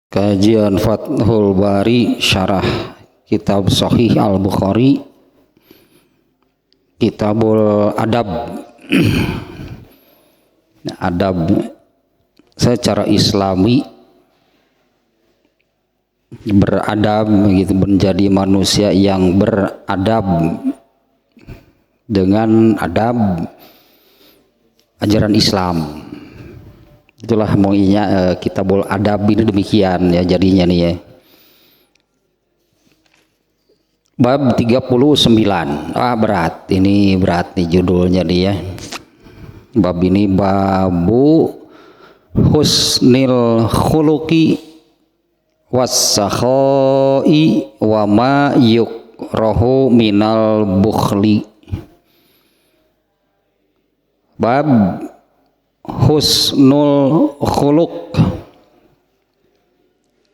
Kajian Fathul Bari Syarah Kitab Sahih Al-Bukhari, Kitabul Adab. Adab secara Islami, beradab begitu, menjadi manusia yang beradab dengan adab ajaran Islam. Itulah maunya Kitabul Adab ini demikian ya jadinya nih ya. Bab 39. Berat. Ini berat nih judulnya nih ya. Bab ini babu husnil khuluqi was-sakhai wa ma yukrahu minal bukhli. Bab husnul khuluq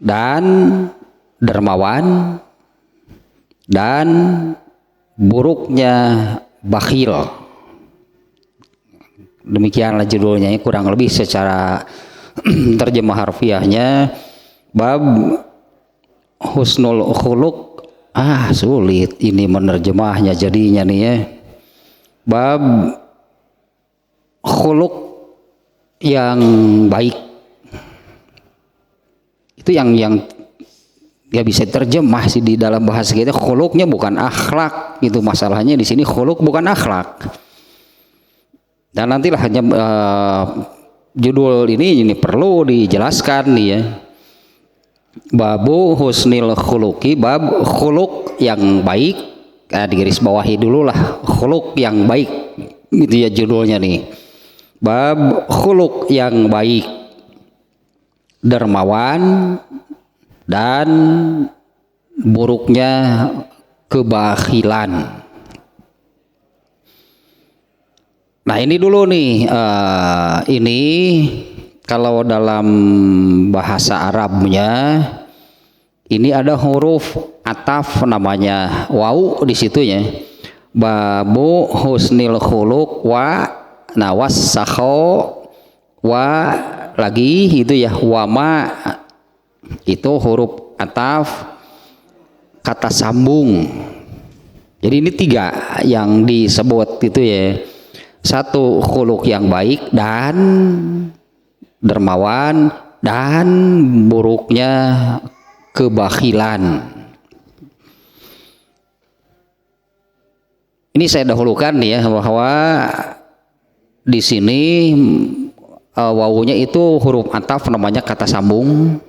dan dermawan dan buruknya bakhil. Demikianlah judulnya, kurang lebih secara terjemah harfiahnya. Bab husnul khuluq, sulit ini menerjemahnya jadinya nih ya. Bab khuluq yang baik, itu yang gak bisa terjemah sih di dalam bahasa kita. Khuluqnya bukan akhlak, itu masalahnya di sini. Khuluq bukan akhlak. Dan nantilah hanya judul ini perlu dijelaskan nih ya. Babu husnil khuluqi, bab khuluq yang baik. Digaris bawahi dulu lah, khuluq yang baik gitu ya judulnya nih. Bab khuluq yang baik, dermawan dan buruknya kebakhilan. Nah ini dulu nih, ini kalau dalam bahasa Arabnya ini ada huruf ataf namanya waw di situ ya. Babu husnil khuluq wa was-sakho wa lagi itu ya, wama itu huruf ataf kata sambung. Jadi ini 3 yang disebut itu ya. 1 khuluq yang baik dan dermawan dan buruknya kebakhilan. Ini saya dahulukan ya, bahwa di sini wawunya itu huruf ataf namanya kata sambung.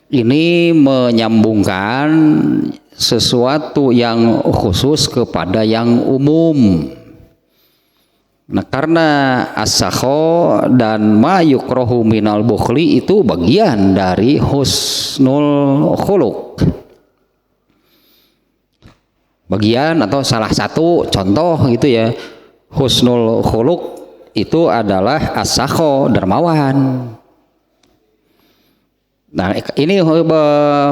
Ini menyambungkan sesuatu yang khusus kepada yang umum. Nah, karena as-sakho dan ma yukrahu minal bukhli itu bagian dari husnul khuluq. Bagian atau salah satu contoh gitu ya. Husnul khuluq itu adalah as-sakho, dermawan. Nah, ini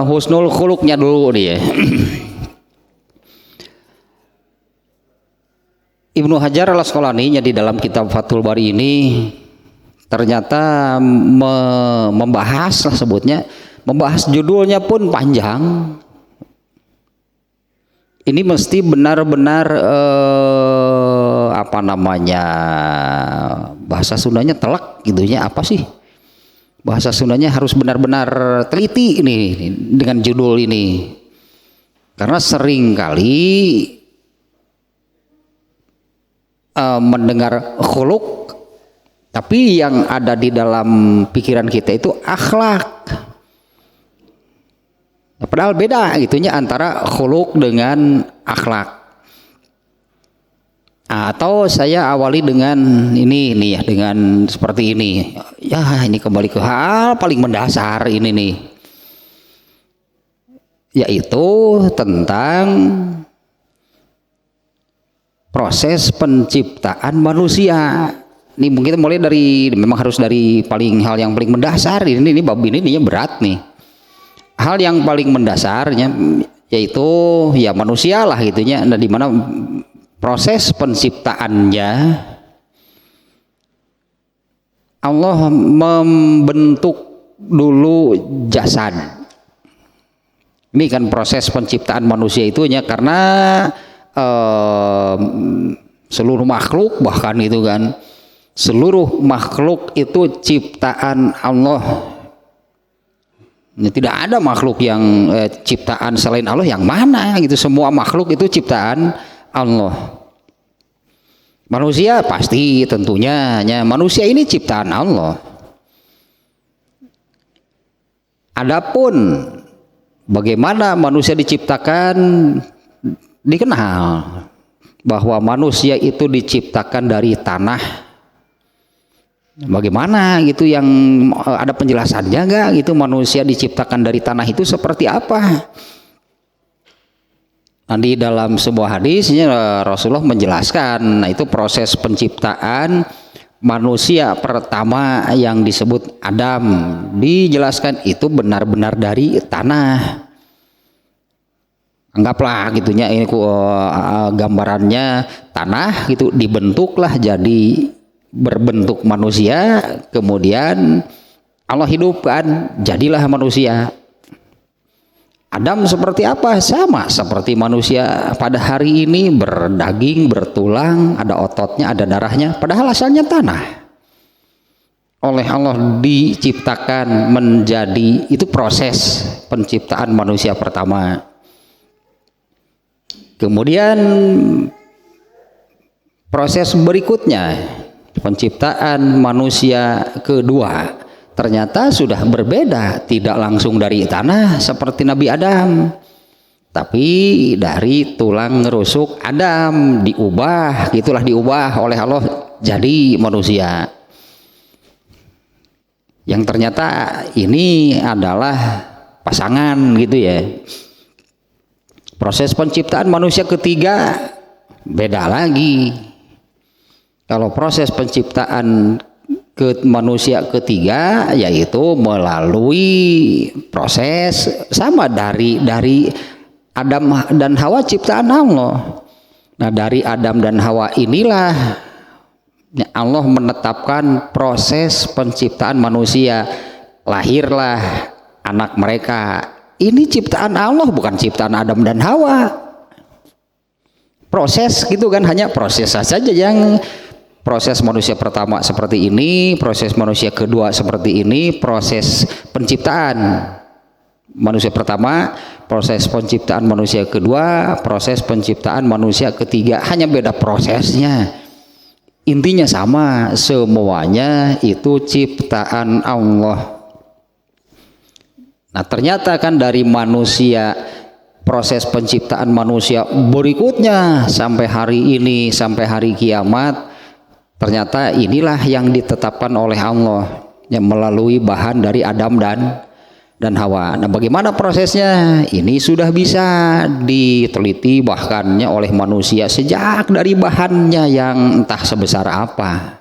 husnul khuluqnya dulu dia. Ibnu Hajar Al-Asqalani di dalam kitab Fathul Bari ini ternyata membahas lah sebutnya, membahas judulnya pun panjang. Ini mesti benar-benar bahasa Sundanya telak gitunya, apa sih? Bahasa Sundanya harus benar-benar teliti ini dengan judul ini. Karena sering kali mendengar khuluq, tapi yang ada di dalam pikiran kita itu akhlak. Padahal beda gitunya antara khuluq dengan akhlak. Atau saya awali dengan ini nih ya, dengan seperti ini. Ya, ini kembali ke hal paling mendasar ini nih. Yaitu tentang proses penciptaan manusia. Ini mungkin mulai dari, memang harus dari hal yang paling mendasar. Ini bab ini berat nih. Hal yang paling mendasarnya yaitu ya manusia lah gitunya. Nah, di mana proses penciptaannya Allah membentuk dulu jasad. Ini kan proses penciptaan manusia itunya karena seluruh makhluk bahkan itu kan seluruh makhluk itu ciptaan Allah. Tidak ada makhluk yang ciptaan selain Allah yang mana gitu. Semua makhluk itu ciptaan Allah. Manusia pasti tentunya manusia ini ciptaan Allah. Adapun bagaimana manusia diciptakan, dikenal bahwa manusia itu diciptakan dari tanah. Bagaimana gitu yang ada penjelasannya enggak gitu manusia diciptakan dari tanah itu seperti apa? Nah, di dalam sebuah hadisnya Rasulullah menjelaskan, nah itu proses penciptaan manusia pertama yang disebut Adam, dijelaskan itu benar-benar dari tanah. Anggaplah gitunya ini gambarannya tanah gitu, dibentuklah jadi berbentuk manusia, kemudian Allah hidupkan jadilah manusia. Adam seperti apa? Sama seperti manusia pada hari ini, berdaging, bertulang, ada ototnya, ada darahnya, padahal asalnya tanah. Oleh Allah diciptakan menjadi, itu proses penciptaan manusia pertama. Kemudian proses berikutnya penciptaan manusia kedua ternyata sudah berbeda, tidak langsung dari tanah seperti Nabi Adam, tapi dari tulang rusuk Adam diubah, gitulah diubah oleh Allah jadi manusia. Yang ternyata ini adalah pasangan gitu ya. Proses penciptaan manusia ketiga beda lagi. Kalau proses penciptaan ke manusia ketiga yaitu melalui proses sama dari Adam dan Hawa ciptaan Allah. Nah, dari Adam dan Hawa inilah Allah menetapkan proses penciptaan manusia. Lahirlah anak mereka. Ini ciptaan Allah, bukan ciptaan Adam dan Hawa. Proses gitu kan, hanya proses saja yang proses manusia pertama seperti ini, proses manusia kedua seperti ini, proses penciptaan manusia pertama, proses penciptaan manusia kedua, proses penciptaan manusia ketiga, hanya beda prosesnya. Intinya sama, semuanya itu ciptaan Allah. Nah, ternyata kan dari manusia, proses penciptaan manusia berikutnya sampai hari ini, sampai hari kiamat, ternyata inilah yang ditetapkan oleh Allah yang melalui bahan dari Adam dan Hawa. Nah, bagaimana prosesnya? Ini sudah bisa diteliti bahkannya oleh manusia sejak dari bahannya yang entah sebesar apa.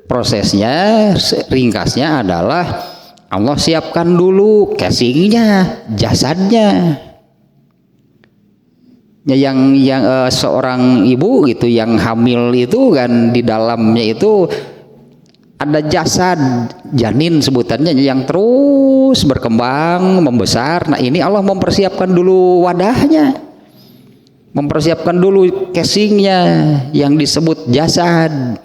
Prosesnya ringkasnya adalah Allah siapkan dulu casingnya, jasadnya. Yang seorang ibu gitu yang hamil itu kan di dalamnya itu ada jasad janin sebutannya yang terus berkembang membesar. Nah, ini Allah mempersiapkan dulu wadahnya, mempersiapkan dulu casingnya yang disebut jasad.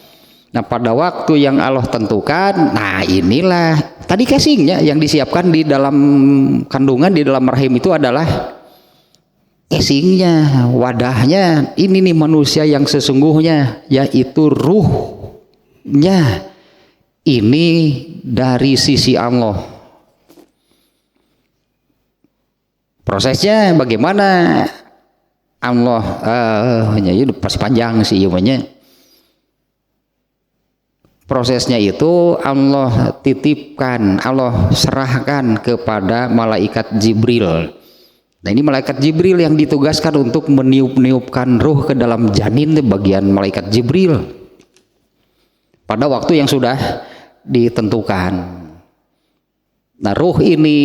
Nah, pada waktu yang Allah tentukan, nah inilah tadi casingnya yang disiapkan di dalam kandungan, di dalam rahim itu adalah casingnya, wadahnya. Ini nih manusia yang sesungguhnya, yaitu ruhnya. Ini dari sisi Allah. Prosesnya bagaimana? Allah ini pasti panjang sih namanya. Prosesnya itu Allah titipkan, Allah serahkan kepada malaikat Jibril. Nah, ini malaikat Jibril yang ditugaskan untuk meniup-niupkan ruh ke dalam janin, bagian malaikat Jibril pada waktu yang sudah ditentukan. Nah, ruh ini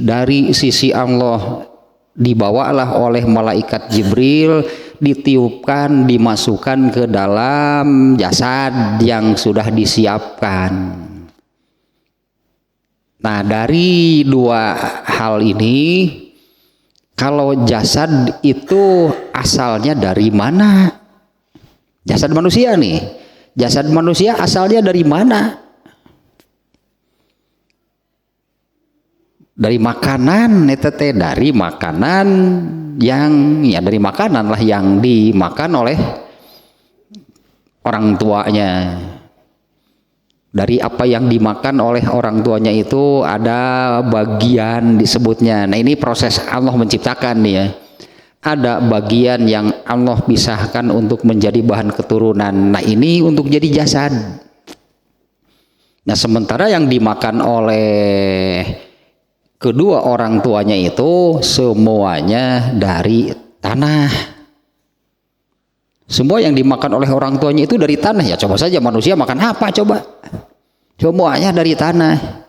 dari sisi Allah dibawalah oleh malaikat Jibril ditiupkan, dimasukkan ke dalam jasad yang sudah disiapkan. Nah, dari dua hal ini, kalau jasad itu asalnya dari mana? Jasad manusia nih, jasad manusia asalnya dari mana? Dari makanan, dari makanan yang ya dari makanan lah yang dimakan oleh orang tuanya. Dari apa yang dimakan oleh orang tuanya itu ada bagian disebutnya. Nah, ini proses Allah menciptakan nih ya. Ada bagian yang Allah pisahkan untuk menjadi bahan keturunan. Nah, ini untuk jadi jasad. Nah, sementara yang dimakan oleh kedua orang tuanya itu semuanya dari tanah. Semua yang dimakan oleh orang tuanya itu dari tanah. Ya coba saja manusia makan apa coba? Semuanya dari tanah.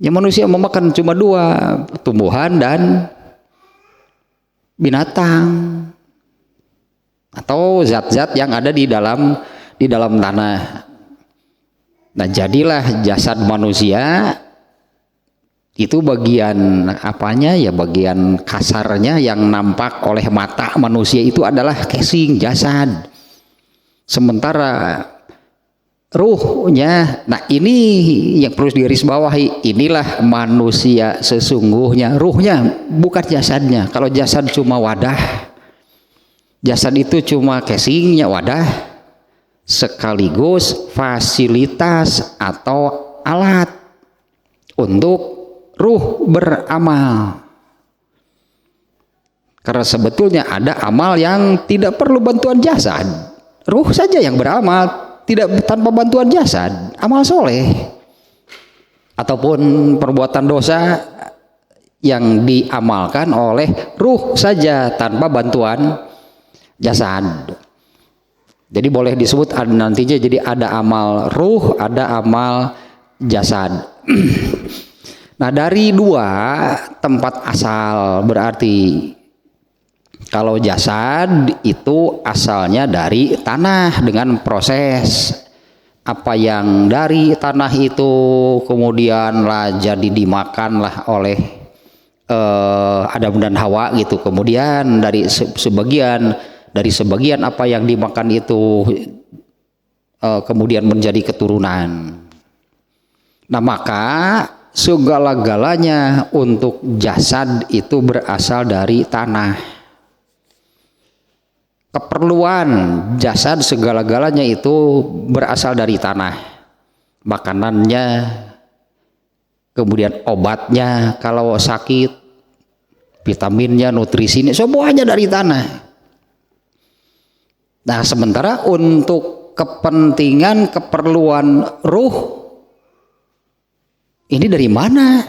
Ya manusia memakan cuma dua, tumbuhan dan binatang atau zat-zat yang ada di dalam tanah. Nah, jadilah jasad manusia itu bagian apanya ya, bagian kasarnya yang nampak oleh mata manusia itu adalah casing jasad. Sementara ruhnya, nah ini yang perlu digarisbawahi, inilah manusia sesungguhnya, ruhnya bukan jasadnya. Kalau jasad cuma wadah, jasad itu cuma casingnya, wadah sekaligus fasilitas atau alat untuk ruh beramal. Karena sebetulnya ada amal yang tidak perlu bantuan jasad, ruh saja yang beramal, tidak tanpa bantuan jasad, amal soleh ataupun perbuatan dosa yang diamalkan oleh ruh saja tanpa bantuan jasad. Jadi boleh disebut nantinya jadi ada amal ruh, ada amal jasad. Nah, dari dua tempat asal, berarti kalau jasad itu asalnya dari tanah dengan proses apa yang dari tanah itu kemudian lah jadi dimakanlah oleh Adam dan Hawa gitu. Kemudian dari sebagian apa yang dimakan itu kemudian menjadi keturunan. Nah, maka segala-galanya untuk jasad itu berasal dari tanah. Keperluan jasad segala-galanya itu berasal dari tanah. Makanannya, kemudian obatnya kalau sakit, vitaminnya, nutrisinya, semuanya dari tanah. Nah, sementara untuk kepentingan keperluan ruh ini dari mana?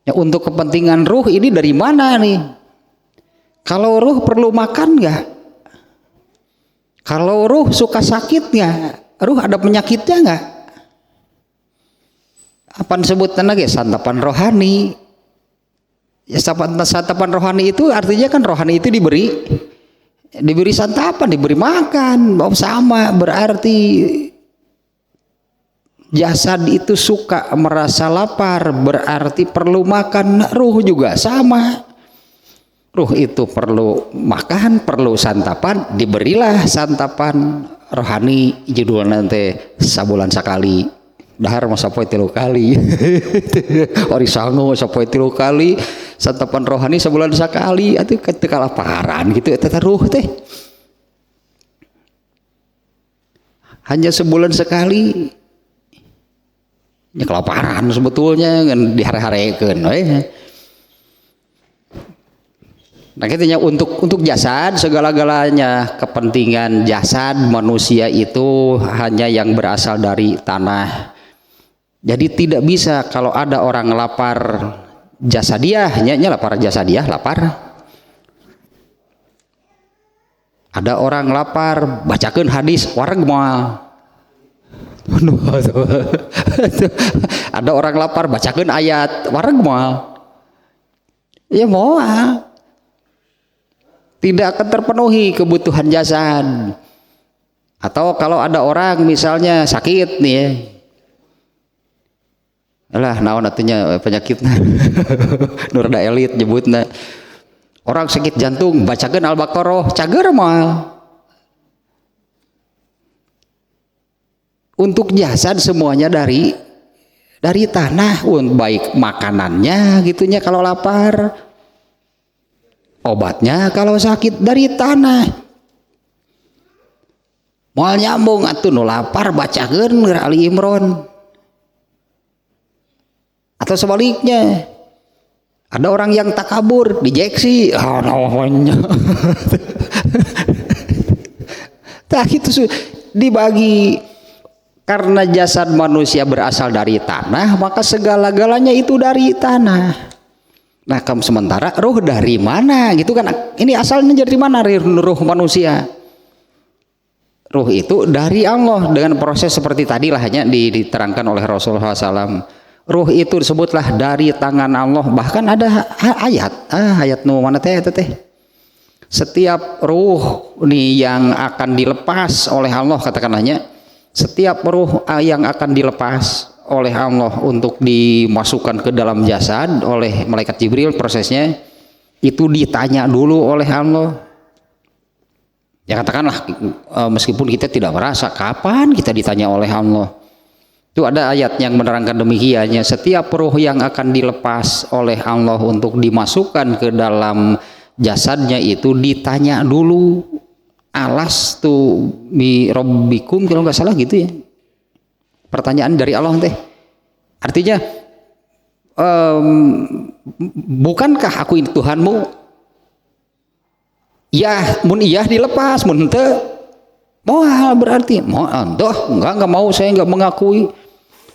Ya, untuk kepentingan ruh ini dari mana nih? Kalau ruh perlu makan nggak? Kalau ruh suka sakit nggak? Ruh ada penyakitnya nggak? Apa disebutkan lagi? Santapan rohani. Ya, santapan rohani itu artinya kan rohani itu diberi santapan, diberi makan. Sama berarti jasad itu suka merasa lapar, berarti perlu makan. Ruh juga sama. Ruh itu perlu makan, perlu santapan, diberilah santapan rohani, judul nanti sabulan sekali. Dahar mau sapoe 3 kali. Ori sango sapoe 3 kali, santapan rohani sabulan sekali, atuh ketika laparan gitu eta ruh teh. Hanya sebulan sekali. Ya kelaparan sebetulnya kan dihare-harekeun we. Nah, katanya untuk jasad segala-galanya, kepentingan jasad manusia itu hanya yang berasal dari tanah. Jadi tidak bisa kalau ada orang lapar jasadiah, lapar jasadiah, lapar. Ada orang lapar, bacakeun hadis wareg moal. Ada orang lapar, bacakeun ayat wareg moal. Ya moal. tidak akan terpenuhi kebutuhan jasad. Atau kalau ada orang misalnya sakit nih ya, alah naon atunya penyakitna nu rada elit nyebutna, orang sakit jantung bacakeun Al-Baqarah cager moal. Untuk jasad semuanya dari tanah, baik makanannya gitunya kalau lapar, obatnya kalau sakit dari tanah. Moal nyambung atuh nu lapar bacakeun Ali Imran. Atau sebaliknya, ada orang yang takabur dijeksi, namanya tak itu dibagi. Karena jasad manusia berasal dari tanah, maka segala-galanya itu dari tanah. Nah, kamu sementara ruh dari mana gitu kan? Ini asalnya dari mana ruh manusia? Ruh itu dari Allah dengan proses seperti tadilah hanya diterangkan oleh Rasulullah SAW. Ruh itu disebutlah dari tangan Allah. Bahkan ada ayat nu mana teh? Setiap ruh nih yang akan dilepas oleh Allah, katakanlahnya. Setiap ruh yang akan dilepas oleh Allah untuk dimasukkan ke dalam jasad oleh malaikat Jibril, prosesnya itu ditanya dulu oleh Allah. Ya katakanlah meskipun kita tidak merasa kapan kita ditanya oleh Allah. Itu ada ayat yang menerangkan demikiannya. Setiap ruh yang akan dilepas oleh Allah untuk dimasukkan ke dalam jasadnya itu ditanya dulu. Alastu bi rabbikum, kalau nggak salah gitu ya. Pertanyaan dari Allah teh. Artinya bukankah aku ini Tuhanmu? Ya, mun iya dilepas, mun teu moal berarti enggak mau, saya enggak mengakui.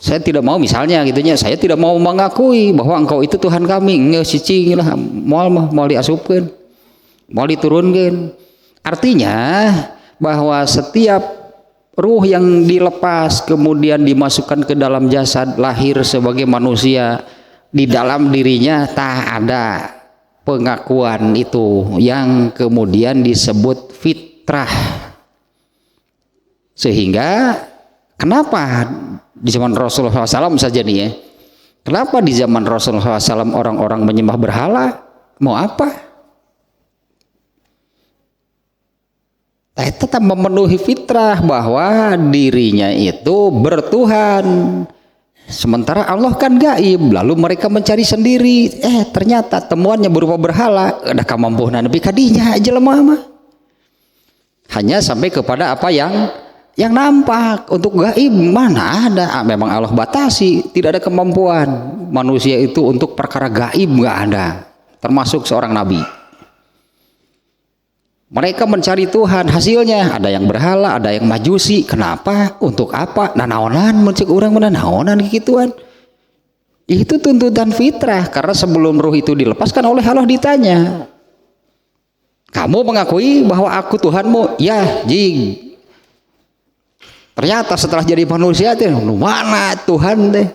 Saya tidak mau misalnya gitunya, saya tidak mau mengakui bahwa engkau itu Tuhan kami. Ngeus cicing lah moal diasupkeun. Moal diturunkeun. Artinya bahwa setiap ruh yang dilepas kemudian dimasukkan ke dalam jasad lahir sebagai manusia, di dalam dirinya tak ada pengakuan itu yang kemudian disebut fitrah. Sehingga kenapa di zaman Rasulullah SAW saja nih ya, kenapa di zaman Rasulullah SAW orang-orang menyembah berhala? Mau apa? Tetap memenuhi fitrah bahwa dirinya itu bertuhan. Sementara Allah kan gaib, lalu mereka mencari sendiri. Ternyata temuannya berupa berhala. Ada kemampuan nepi kadinya jelema mah. Hanya sampai kepada apa yang nampak. Untuk gaib mana ada? Memang Allah batasi, tidak ada kemampuan manusia itu untuk perkara gaib, nggak ada. Termasuk seorang nabi. Mereka mencari Tuhan, hasilnya ada yang berhala, ada yang majusi. Kenapa? Untuk apa? Nah naonan mencek orang mana naonan gituan. Itu tuntutan fitrah, karena sebelum ruh itu dilepaskan oleh Allah ditanya, kamu mengakui bahwa aku Tuhanmu? Ya, jing. Ternyata setelah jadi manusia teh mana Tuhan teh?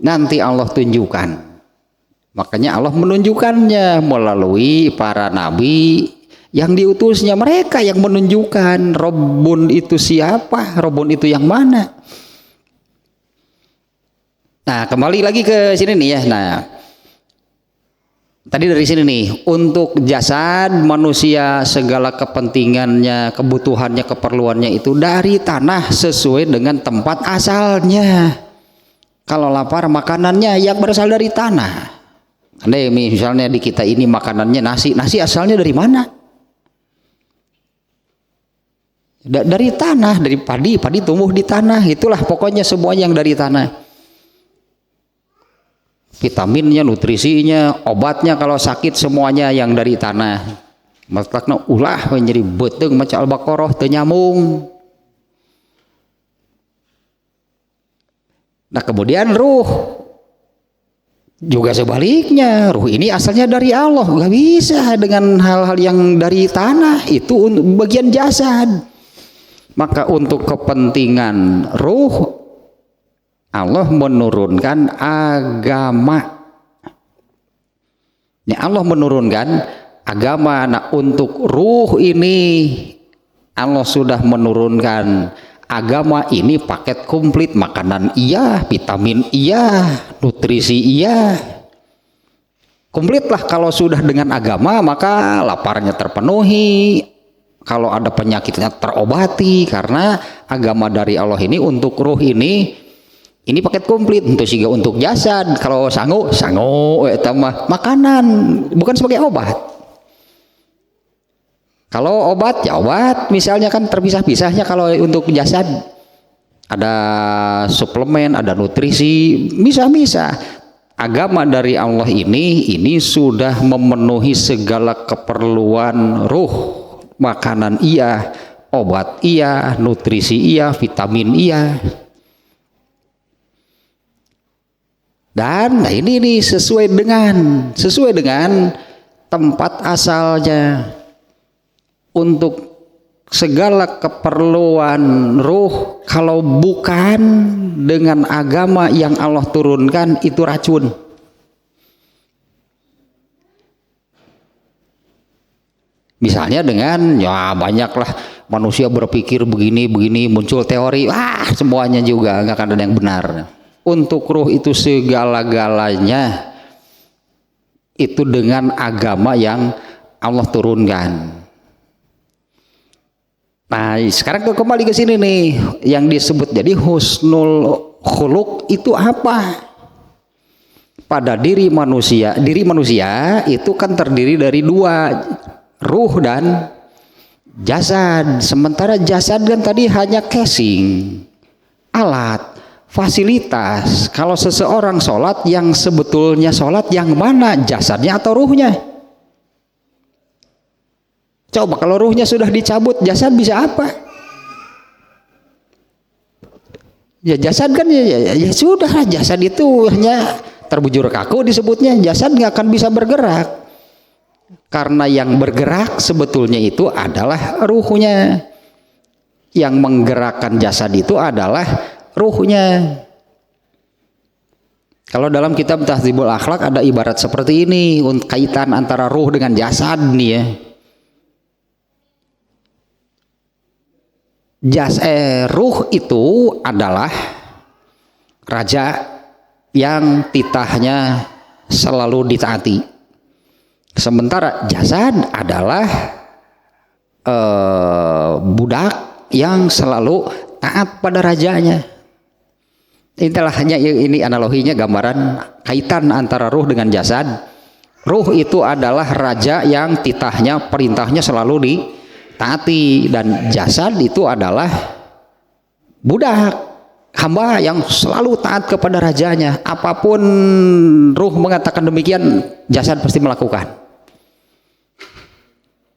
Nanti Allah tunjukkan. Makanya Allah menunjukkannya melalui para nabi yang diutusnya, mereka yang menunjukkan Rabbun itu siapa, Rabbun itu yang mana. Nah kembali lagi ke sini nih ya. Nah tadi dari sini nih, untuk jasad manusia segala kepentingannya, kebutuhannya, keperluannya itu dari tanah sesuai dengan tempat asalnya. Kalau lapar makanannya yang berasal dari tanah. Andai misalnya di kita ini makanannya nasi asalnya dari mana? Dari tanah, dari padi tumbuh di tanah, itulah pokoknya semua yang dari tanah. Vitaminnya, nutrisinya, obatnya kalau sakit semuanya yang dari tanah. Maksudnya ulah menjadi beteng maca Al-Baqarah teu nyambung. Nah kemudian ruh juga sebaliknya, ruh ini asalnya dari Allah, nggak bisa dengan hal-hal yang dari tanah, itu bagian jasad. Maka untuk kepentingan ruh Allah menurunkan agama. Ya, Allah menurunkan agama. Nah, untuk ruh ini Allah sudah menurunkan agama ini paket komplit, makanan iya, vitamin iya, nutrisi iya, komplit lah. Kalau sudah dengan agama maka laparnya terpenuhi, kalau ada penyakitnya terobati, karena agama dari Allah ini untuk ruh ini paket komplit. Untuk jasad, kalau sangu tambah makanan, bukan sebagai obat. Kalau obat ya obat, misalnya kan terpisah-pisahnya. Kalau untuk jasad ada suplemen, ada nutrisi, bisa-bisa. Agama dari Allah ini sudah memenuhi segala keperluan ruh. Makanan iya, obat iya, nutrisi iya, vitamin iya. Dan nah ini sesuai dengan tempat asalnya. Untuk segala keperluan ruh, kalau bukan dengan agama yang Allah turunkan, itu racun. Misalnya dengan ya banyaklah manusia berpikir begini muncul teori, semuanya juga nggak akan ada yang benar. Untuk ruh itu segala-galanya itu dengan agama yang Allah turunkan. Nah, sekarang kembali ke sini nih, yang disebut jadi husnul khuluq itu apa? Pada diri manusia itu kan terdiri dari dua, ruh dan jasad. Sementara jasad kan tadi hanya casing, alat, fasilitas. Kalau seseorang sholat, yang sebetulnya sholat yang mana, jasadnya atau ruhnya? Coba kalau ruhnya sudah dicabut, jasad bisa apa? Ya jasad kan ya sudah, jasad itu hanya terbujur kaku disebutnya, jasad nggak akan bisa bergerak. Karena yang bergerak sebetulnya itu adalah ruhnya. Yang menggerakkan jasad itu adalah ruhnya. Kalau dalam kitab Tahdzibul Akhlak ada ibarat seperti ini, kaitan antara ruh dengan jasad nih ya. Ruh itu adalah raja yang titahnya selalu ditaati. Sementara jasad adalah budak yang selalu taat pada rajanya. Itulah hanya ini analoginya, gambaran kaitan antara ruh dengan jasad. Ruh itu adalah raja yang titahnya, perintahnya selalu ditaati, dan jasad itu adalah budak, hamba yang selalu taat kepada rajanya. Apapun ruh mengatakan demikian, jasad pasti melakukan.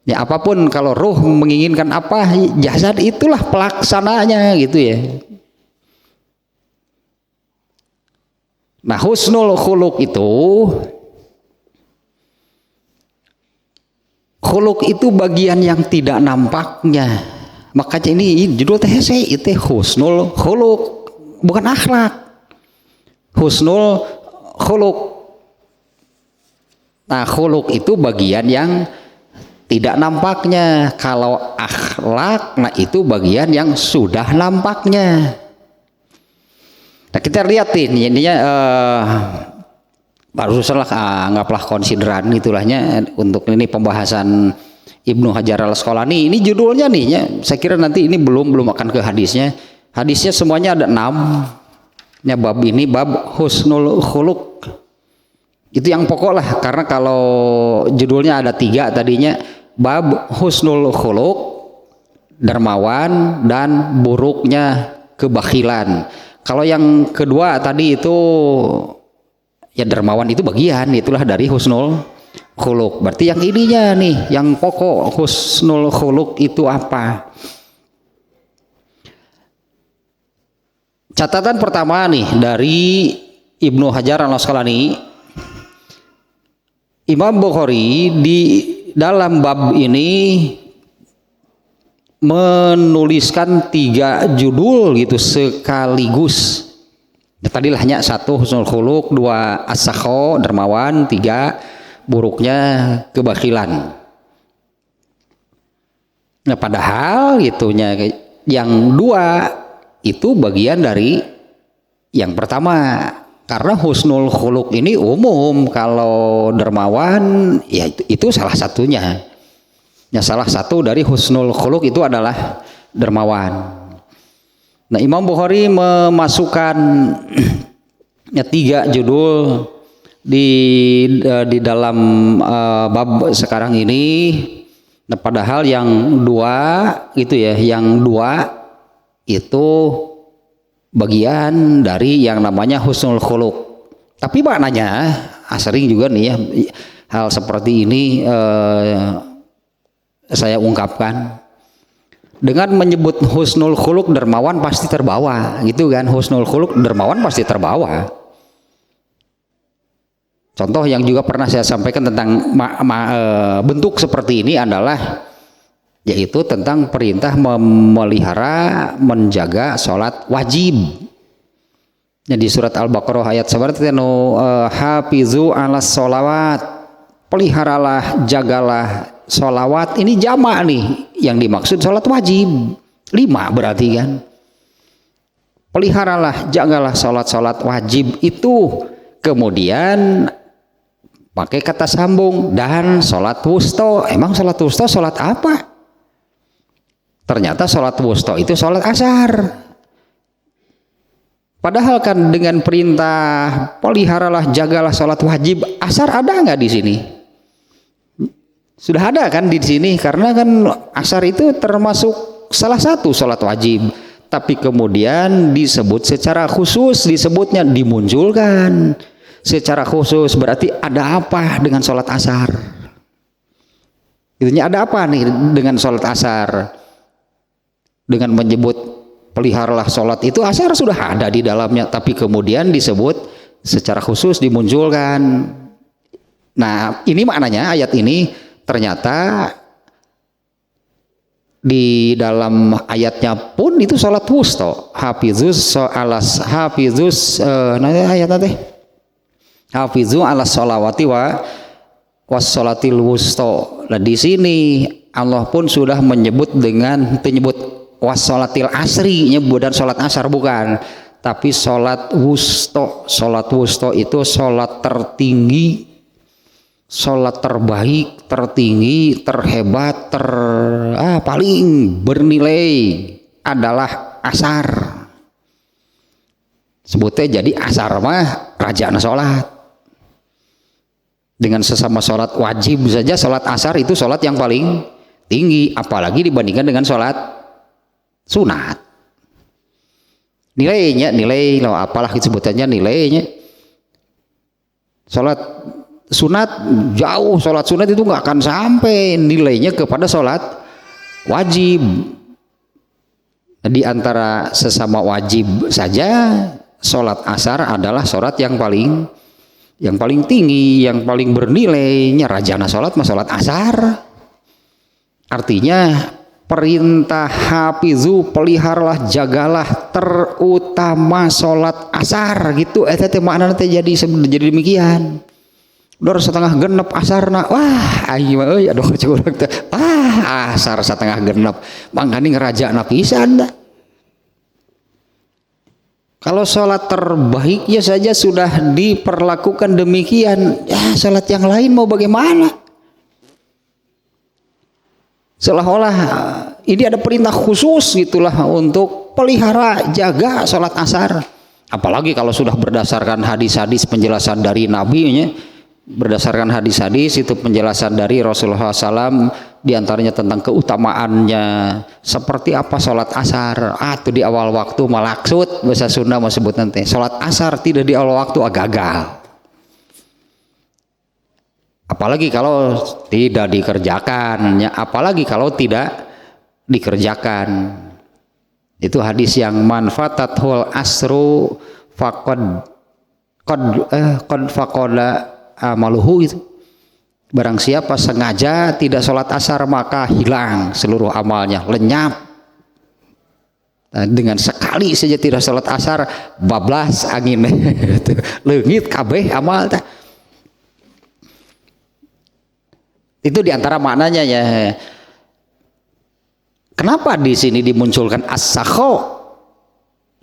Ya, apapun kalau ruh menginginkan apa, jasad itulah pelaksananya gitu ya. Nah, husnul khuluq itu bagian yang tidak nampaknya. Makanya ini judul THC itu husnul khuluq, bukan akhlak. Husnul khuluq. Nah, khuluq itu bagian yang tidak nampaknya. Kalau akhlak, nah itu bagian yang sudah nampaknya. Nah, kita lihat ini barusan lah, anggaplah konsideran itulahnya untuk ini pembahasan Ibnu Hajar al-Asqalani. Ini judulnya nih ya, saya kira nanti ini belum akan ke hadisnya. Hadisnya semuanya ada 6. Ya, bab ini bab husnul khuluq. Itu yang pokok lah, karena kalau judulnya ada 3 tadinya, bab husnul khuluq, dermawan, dan buruknya kebakhilan. Kalau yang kedua tadi itu ya dermawan itu bagian, itulah dari husnul khuluq. Berarti yang ininya nih, yang pokok husnul khuluq itu apa? Catatan pertama nih dari Ibnu Hajar al-Asqalani, Imam Bukhari di dalam bab ini menuliskan 3 judul gitu sekaligus. Ya, tadi hanya 1 husnul khuluq, 2 as-sakho, dermawan, 3 buruknya kebakhilan. Nah padahal itunya yang dua itu bagian dari yang pertama, karena husnul khuluq ini umum. Kalau dermawan ya itu salah satunya. Ya salah satu dari husnul khuluq itu adalah dermawan. Nah Imam Bukhari memasukkan ya 3 judul di dalam bab sekarang ini. Nah padahal yang dua itu ya, yang dua itu bagian dari yang namanya husnul khuluq. Tapi maknanya sering juga nih ya hal seperti ini saya ungkapkan dengan menyebut husnul khuluq, dermawan pasti terbawa gitu kan. Husnul khuluq, dermawan pasti terbawa. Contoh yang juga pernah saya sampaikan tentang bentuk seperti ini adalah yaitu tentang perintah memelihara, menjaga sholat wajib. Di surat Al-Baqarah ayat 1 hafizu ala sholawat, peliharalah, jagalah sholawat. Ini jamak nih, yang dimaksud sholat wajib 5 berarti kan. Peliharalah, jagalah sholat wajib itu. Kemudian pakai kata sambung dan sholat wusta. Emang sholat wusta sholat apa? Ternyata sholat wusta itu sholat asar. Padahal kan dengan perintah peliharalah, jagalah sholat wajib, asar ada nggak di sini? Sudah ada kan di sini, karena kan asar itu termasuk salah satu sholat wajib. Tapi kemudian disebut secara khusus, disebutnya dimunculkan secara khusus. Berarti ada apa dengan sholat asar? Itunya ada apa nih dengan sholat asar? Dengan menyebut peliharalah sholat itu, asar sudah ada di dalamnya, tapi kemudian disebut secara khusus, dimunculkan. Nah ini maknanya ayat ini ternyata di dalam ayatnya pun itu sholat wusta. Hafizus alas hafizus ayat nanti hafizu alas sholawati was sholatil wusta. Nah di sini Allah pun sudah menyebut dengan penyebut wassolatil asri, dan sholat asar bukan, tapi sholat wusta. Sholat wusta itu sholat tertinggi, sholat terbaik, tertinggi, terhebat, paling bernilai adalah asar. Sebutnya jadi asar mah rajana sholat. Dengan sesama sholat wajib saja, sholat asar itu sholat yang paling tinggi, apalagi dibandingkan dengan sholat sunat. Nilainya, nilai lo apalah sebutannya nilainya. Sholat sunat jauh, sholat sunat itu nggak akan sampai nilainya kepada sholat wajib. Di antara sesama wajib saja, sholat asar adalah sholat yang paling tinggi, yang paling bernilainya. Rajana sholat mah sholat asar. Artinya perintah hafizu, peliharalah, jagalah, terutama sholat asar gitu. Eta teh makna teh jadi demikian. Dor setengah genep asarna, wah aing mah euy aduh curug teh. Asar setengah genep mangkani ngerajana pisan dah. Kalau sholat terbaiknya saja sudah diperlakukan demikian, ya sholat yang lain mau bagaimana? Seolah-olah ini ada perintah khusus gitulah untuk pelihara, jaga sholat asar. Apalagi kalau sudah berdasarkan hadis-hadis penjelasan dari Nabi-nya, berdasarkan hadis-hadis itu penjelasan dari Rasulullah SAW, diantaranya tentang keutamaannya, seperti apa sholat asar. Itu di awal waktu malaksud, bahasa Sunda mau sebut nanti. Sholat asar tidak di awal waktu gagal. Apalagi kalau tidak dikerjakan, apalagi kalau tidak dikerjakan. Itu hadis yang manfatatul asru faqad faqada amaluhu itu. Barang siapa sengaja tidak sholat asar maka hilang seluruh amalnya, lenyap. Nah, dengan sekali saja tidak sholat asar, bablas angin, leungit kabeh amal teh. Itu diantara maknanya ya. Kenapa di sini dimunculkan as-sakho,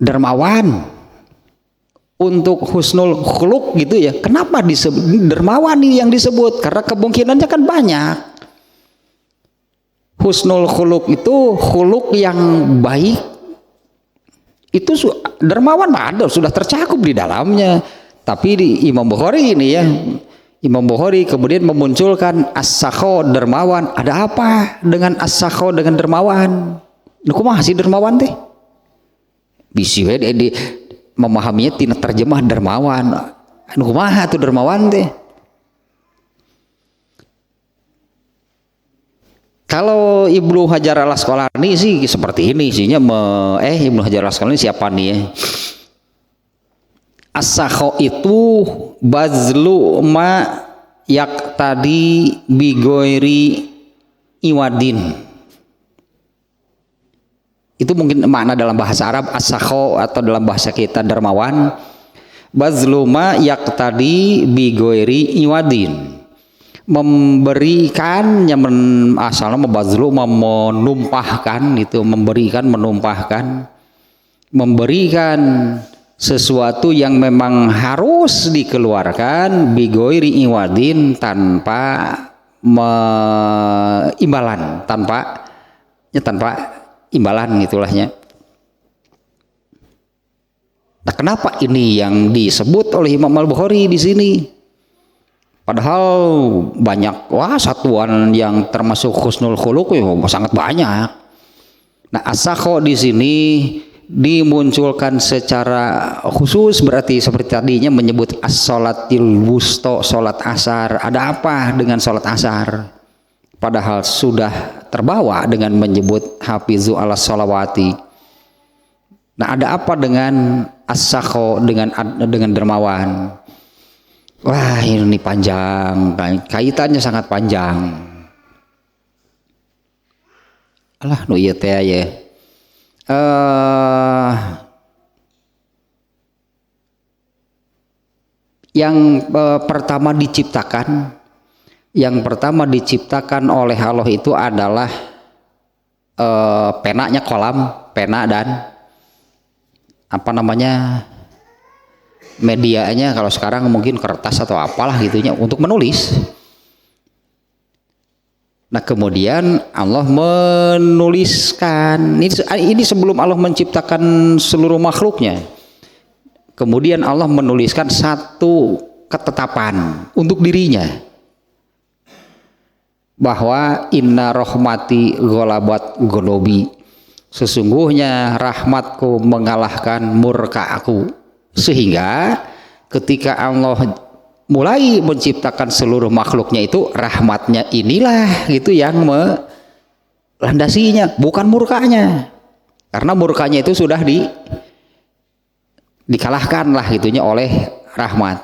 dermawan, untuk husnul khuluq gitu ya? Kenapa disebut dermawan ini yang disebut? Karena kemungkinannya kan banyak. Husnul khuluq itu khuluq yang baik, itu dermawan ada, sudah tercakup di dalamnya. Tapi di Imam Bukhari ini ya, Imam Bukhari kemudian memunculkan as-sakho, dermawan. Ada apa dengan as-sakho, dengan dermawan? Kumaha sih dermawan teh? Bisi we di memahaminya tina terjemah dermawan. Kumaha tuh dermawan teh? Kalau Ibnu Hajar al-Asqalani sih seperti ini isinya Ibnu Hajar al-Asqalani siapa nih ya? As-sakho itu bazlu ma yak tadi bigoiri iwadin. Itu mungkin makna dalam bahasa Arab as-sakho, atau dalam bahasa kita dermawan. Bazlu ma yak tadi bigoiri iwadin. Memberikan yang asalnya membazlu, menumpahkan itu, memberikan, menumpahkan, memberikan sesuatu yang memang harus dikeluarkan bigoiri iwadin, tanpa imbalan, tanpa imbalan gitulahnya. Nah, kenapa ini yang disebut oleh Imam Al-Bukhari di sini? Padahal banyak satuan yang termasuk husnul khuluq sangat banyak. Nah, as-sakho di sini dimunculkan secara khusus, berarti seperti tadinya menyebut as-sholatil wusto, sholat asar. Ada apa dengan sholat asar? Padahal sudah terbawa dengan menyebut hafizu ala sholawati. Nah, ada apa dengan as-sakho, dengan dermawan? Wah, ini panjang, kaitannya sangat panjang. Alah, nu ieu teh ya. Yang pertama diciptakan oleh Allah itu adalah penanya, kolam pena, dan apa namanya, medianya kalau sekarang mungkin kertas atau apalah gitunya untuk menulis. Nah, kemudian Allah menuliskan ini sebelum Allah menciptakan seluruh makhluknya. Kemudian Allah menuliskan satu ketetapan untuk dirinya, bahwa inna rahmati ghalabat ghadabi, sesungguhnya rahmatku mengalahkan murka aku. Sehingga ketika Allah mulai menciptakan seluruh makhluknya itu, rahmatnya inilah gitu yang melandasinya, bukan murkanya. Karena murkanya itu sudah dikalahkan lah gitunya oleh rahmat.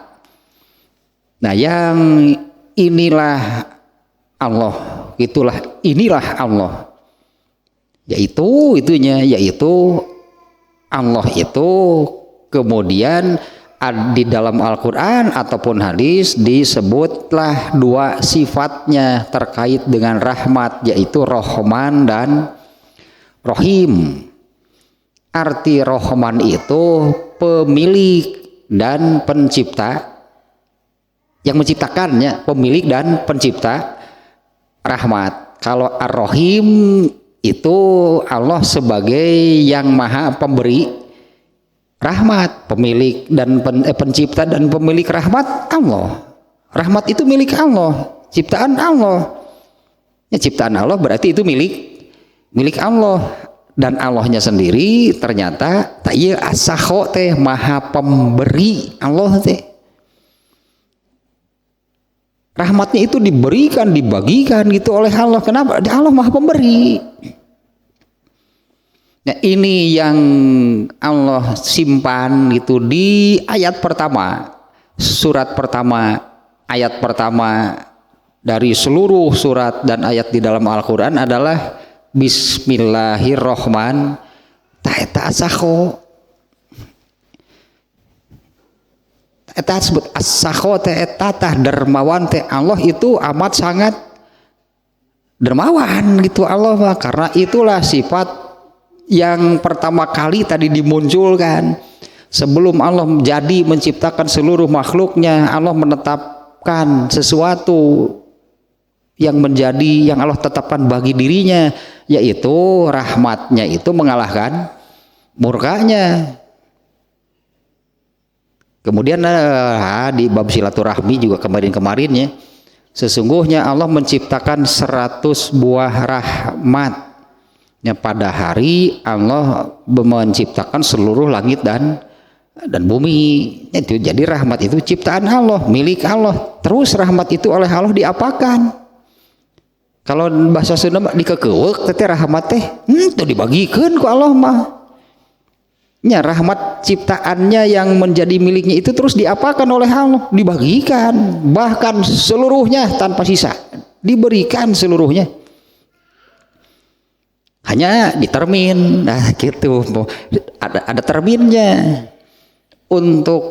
Nah, yang inilah Allah, inilah Allah, yaitu Allah itu kemudian di dalam Al-Quran ataupun hadis disebutlah dua sifatnya terkait dengan rahmat, yaitu Rahman dan Rahim. Arti Rahman itu pemilik dan pencipta, yang menciptakannya, pemilik dan pencipta rahmat. Kalau Ar-Rahim itu Allah sebagai yang maha pemberi rahmat, pemilik dan pencipta dan pemilik rahmat Allah. Rahmat itu milik Allah, ciptaan Allah. Ya, ciptaan Allah berarti itu milik Allah, dan Allahnya sendiri ternyata tak iya as-sakho teh maha pemberi Allah teh. Rahmatnya itu diberikan, dibagikan gitu oleh Allah. Kenapa? Allah maha pemberi. Nah, ini yang Allah simpan gitu di ayat pertama, surat pertama, ayat pertama dari seluruh surat dan ayat di dalam Al-Quran adalah Bismillahirrahmanirrahim. Ta'eta as-sakho, eta sebut as-sakho ta'eta dermawan teh Allah itu amat sangat dermawan gitu Allah mah, karena itulah sifat yang pertama kali tadi dimunculkan sebelum Allah jadi menciptakan seluruh makhluknya. Allah menetapkan sesuatu yang menjadi, yang Allah tetapkan bagi dirinya, yaitu rahmatnya itu mengalahkan murkanya. Kemudian di bab silaturahmi juga kemarin-kemarin ya, sesungguhnya Allah menciptakan 100 buah rahmatnya. Pada hari Allah menciptakan seluruh langit dan bumi. Itu jadi rahmat itu ciptaan Allah, milik Allah. Terus rahmat itu oleh Allah diapakan? Kalau bahasa Sunda dikekeuweuk teh rahmat teh itu dibagikan ku Allah mah. Ya, rahmat ciptaannya yang menjadi miliknya itu terus diapakan oleh Allah? Dibagikan, bahkan seluruhnya tanpa sisa, diberikan seluruhnya. Hanya ditermin, nah gitu, ada terminnya untuk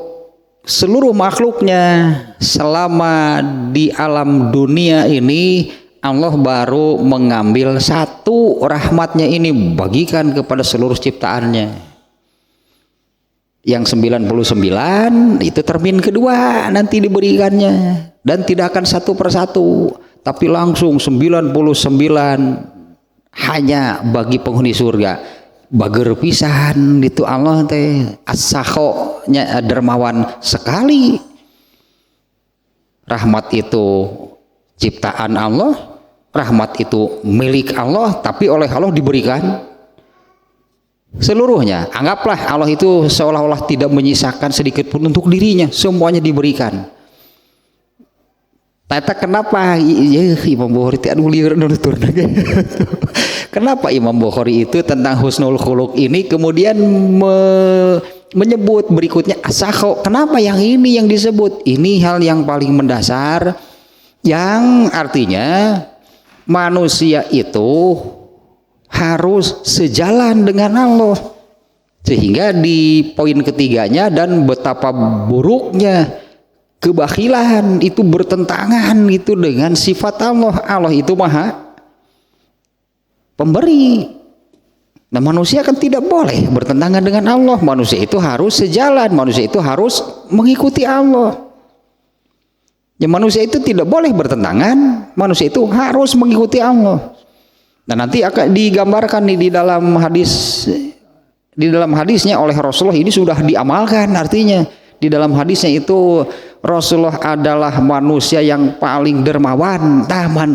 seluruh makhluknya. Selama di alam dunia ini Allah baru mengambil satu rahmatnya ini bagikan kepada seluruh ciptaannya. Yang 99 itu termin kedua nanti diberikannya, dan tidak akan satu persatu tapi langsung 99 hanya bagi penghuni surga. Bager pisan itu Allah teh, as-sakho-nya dermawan sekali. Rahmat itu ciptaan Allah, rahmat itu milik Allah, tapi oleh Allah diberikan seluruhnya. Anggaplah Allah itu seolah-olah tidak menyisakan sedikit pun untuk dirinya, semuanya diberikan. Tata kenapa Imam Bukhari kenapa Imam Bukhari itu tentang husnul khuluq ini kemudian menyebut berikutnya as-sakho? Kenapa yang ini yang disebut? Ini hal yang paling mendasar, yang artinya manusia itu harus sejalan dengan Allah. Sehingga di poin ketiganya, dan betapa buruknya kebakhilan itu bertentangan itu dengan sifat Allah. Allah itu maha pemberi. Nah, manusia kan tidak boleh bertentangan dengan Allah. Manusia itu harus sejalan, manusia itu harus mengikuti Allah. Ya, manusia itu tidak boleh bertentangan, manusia itu harus mengikuti Allah. Nah, nanti akan digambarkan nih di dalam hadisnya oleh Rasulullah, ini sudah diamalkan. Artinya di dalam hadisnya itu Rasulullah adalah manusia yang paling dermawan.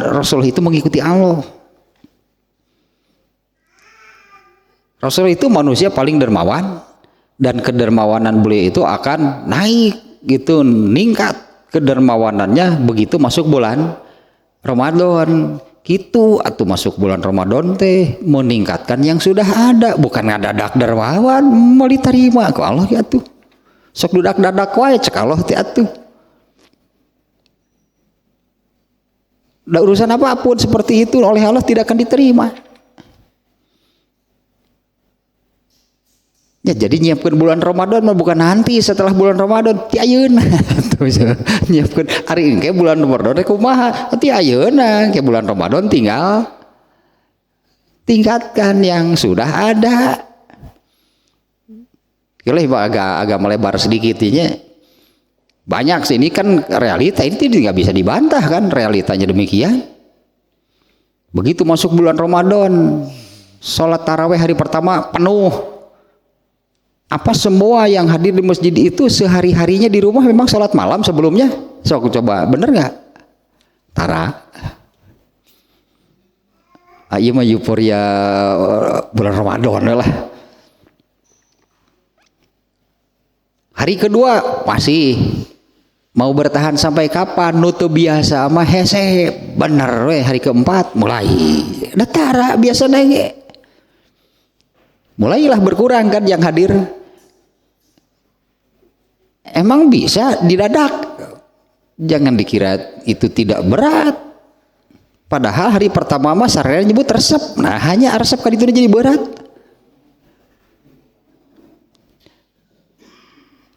Rasulullah itu mengikuti Allah. Rasulullah itu manusia paling dermawan, dan kedermawanan beliau itu akan naik gitu, meningkat kedermawanannya begitu masuk bulan Ramadan. Gitu atau masuk bulan Ramadan teh meningkatkan yang sudah ada, bukan ngadadak dermawan mau diterima ku Allah ya tuh. Sok dudak dadak wae cek Allah teh atuh. Da urusan apapun seperti itu oleh Allah tidak akan diterima. Ya, jadi nyiapkan bulan Ramadan mah bukan nanti setelah bulan Ramadan, ti ayeuna. Nyiapkan hari ini kayak bulan Ramadan kumaha, ti ayeuna kayak bulan Ramadan tinggal tingkatkan yang sudah ada. Boleh agak melebar sedikit ini. Banyak sih ini kan realita, ini tidak bisa dibantah kan, realitanya demikian. Begitu masuk bulan Ramadan, sholat tarawih hari pertama penuh. Apa semua yang hadir di masjid itu sehari-harinya di rumah memang sholat malam sebelumnya? So aku coba, bener nggak? Tara. Iya mah euforia bulan Ramadan lah. Hari kedua masih mau bertahan sampai kapan? Nutu biasa mah hese bener we. Hari keempat mulai datara biasa nenge. Mulailah berkurang kan yang hadir. Emang bisa didadak. Jangan dikira itu tidak berat. Padahal hari pertama mah sarana nyebut resep. Nah, hanya resep kan itu jadi berat.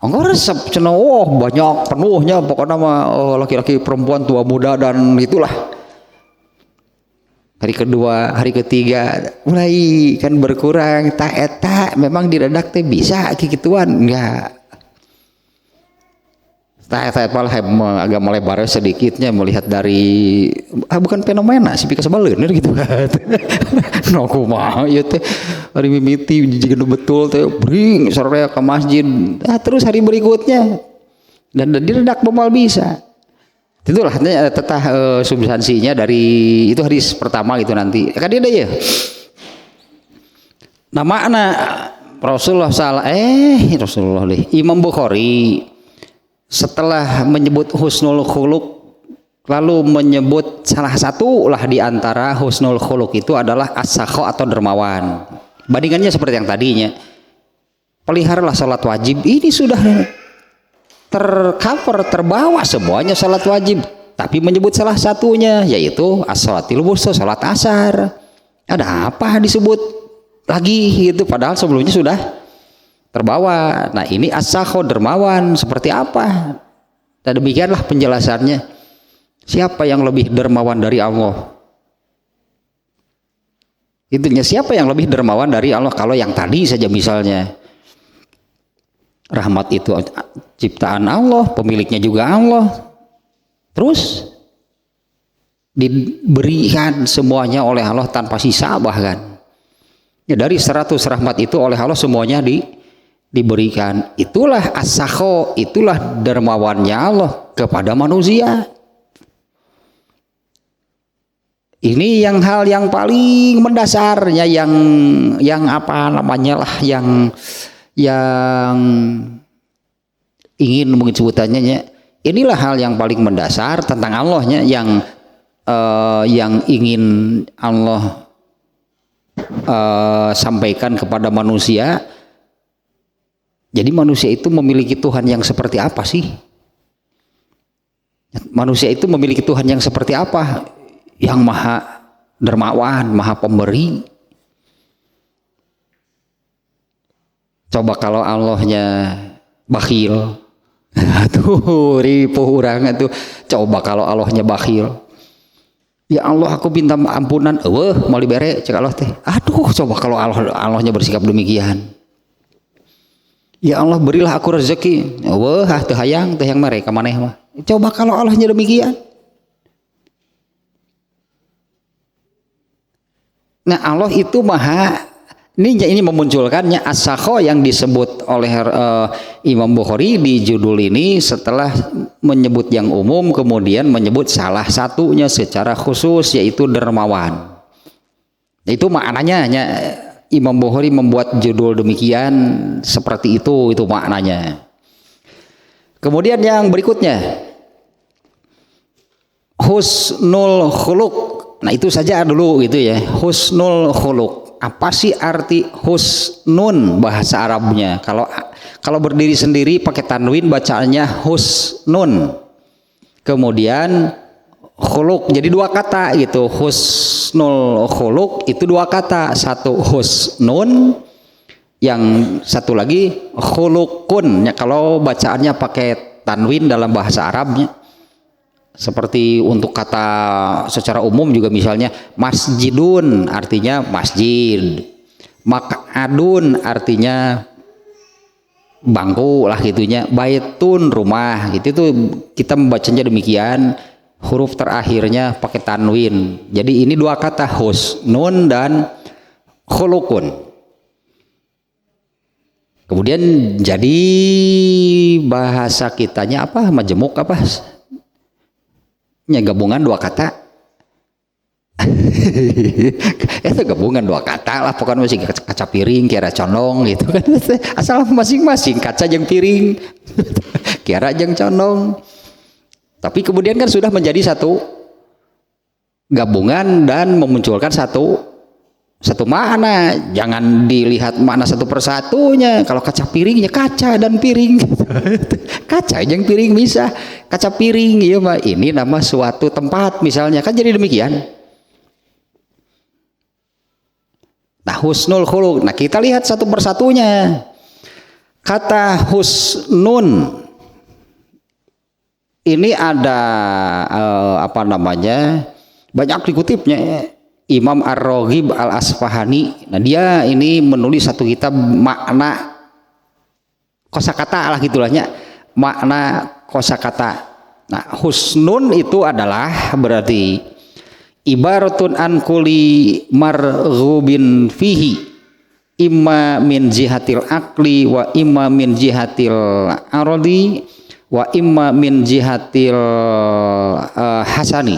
Enggak resep cenah banyak penuhnya pokoknya mah laki-laki perempuan tua muda dan itulah. hari kedua, hari ketiga mulai kan berkurang. Tak eta memang diredak teh bisa kikituan enggak. Tak eta malah agak melebar sedikitnya melihat dari bukan fenomena sih pika sabaleuneur gitu kan. No kumaha ieu teh hari mimiti jika betul teh bring sore ke masjid. Terus hari berikutnya dan diredak momal bisa. Itulah tetah substansinya dari itu hadis pertama gitu nanti. Kan dia ya. Nama Rasulullah Rasulullah Imam Bukhari setelah menyebut husnul khuluq lalu menyebut salah satu lah di antara husnul khuluq itu adalah as-sakha atau dermawan. Bandingannya seperti yang tadinya. Peliharalah salat wajib. Ini sudah tercover, terbawa semuanya salat wajib, tapi menyebut salah satunya yaitu as-salatil wusta, salat asar. Ada apa disebut lagi gitu padahal sebelumnya sudah terbawa. Nah ini as-sakha dermawan seperti apa? Dan demikianlah penjelasannya. Siapa yang lebih dermawan dari Allah? Itunya siapa yang lebih dermawan dari Allah? Kalau yang tadi saja misalnya rahmat itu ciptaan Allah, pemiliknya juga Allah. Terus diberikan semuanya oleh Allah tanpa sisa bahkan. Ya dari 100 rahmat itu oleh Allah semuanya diberikan. Itulah as-sakha, itulah dermawannya Allah kepada manusia. Ini yang hal yang paling mendasarnya yang apa namanya lah yang ingin mungkin sebutannya. Inilah hal yang paling mendasar tentang Allahnya yang ingin Allah sampaikan kepada manusia. Jadi manusia itu memiliki Tuhan yang seperti apa sih? Manusia itu memiliki Tuhan yang seperti apa? Yang maha dermawan, maha pemberi. Coba kalau Allahnya bakhil, tuh ripuh orang itu. Coba kalau Allahnya bakhil, ya Allah aku minta ampunan, mau dibere cek Allah teh. Aduh, coba kalau Allahnya bersikap demikian. Ya Allah berilah aku rezeki. Wah, teu hayang, teu hayang mereka maneh mah. Coba kalau Allahnya demikian. Nah, Allah itu maha ini memunculkannya as-sakha yang disebut oleh Imam Bukhari di judul ini setelah menyebut yang umum kemudian menyebut salah satunya secara khusus yaitu dermawan. Itu maknanya Imam Bukhari membuat judul demikian seperti itu maknanya. Kemudian yang berikutnya husnul khuluq. Nah itu saja dulu gitu ya, husnul khuluq. Apa sih arti husnun bahasa Arabnya? Kalau berdiri sendiri pakai tanwin bacaannya husnun. Kemudian khuluq jadi dua kata gitu. Husnul khuluq itu dua kata, satu husnun, yang satu lagi khuluqun. Ya, kalau bacaannya pakai tanwin dalam bahasa Arabnya seperti untuk kata secara umum juga misalnya masjidun artinya masjid, mak'adun artinya bangku lah gitunya, baitun rumah gitu. Itu kita membacanya demikian, huruf terakhirnya pakai tanwin. Jadi ini dua kata husnun dan khuluqun. Kemudian jadi bahasa kitanya apa? Majemuk apa? Gabungan dua kata. Itu gabungan dua kata lah, pokoknya masih kaca piring kira condong gitu kan. Asal masing-masing kaca jeung piring kira jeung condong. Tapi kemudian kan sudah menjadi satu gabungan dan memunculkan satu makna. Jangan dilihat makna satu persatunya. Kalau kaca piringnya kaca dan piring gitu. Kaca yang piring bisa, kaca piring ya mah ini nama suatu tempat misalnya kan jadi demikian. Nah husnul khuluq. Nah kita lihat satu persatunya. Kata husnun ini ada apa namanya? Banyak dikutipnya. Imam Ar-Raghib Al-Asfahani. Nah, dia ini menulis satu kitab makna kosakata lah gitulahnya, makna kosakata. Nah, husnun itu adalah berarti ibaratun an kulli marghubin fihi imma min jihatil akli wa imma min jihatil aradi wa imma min jihatil hasani.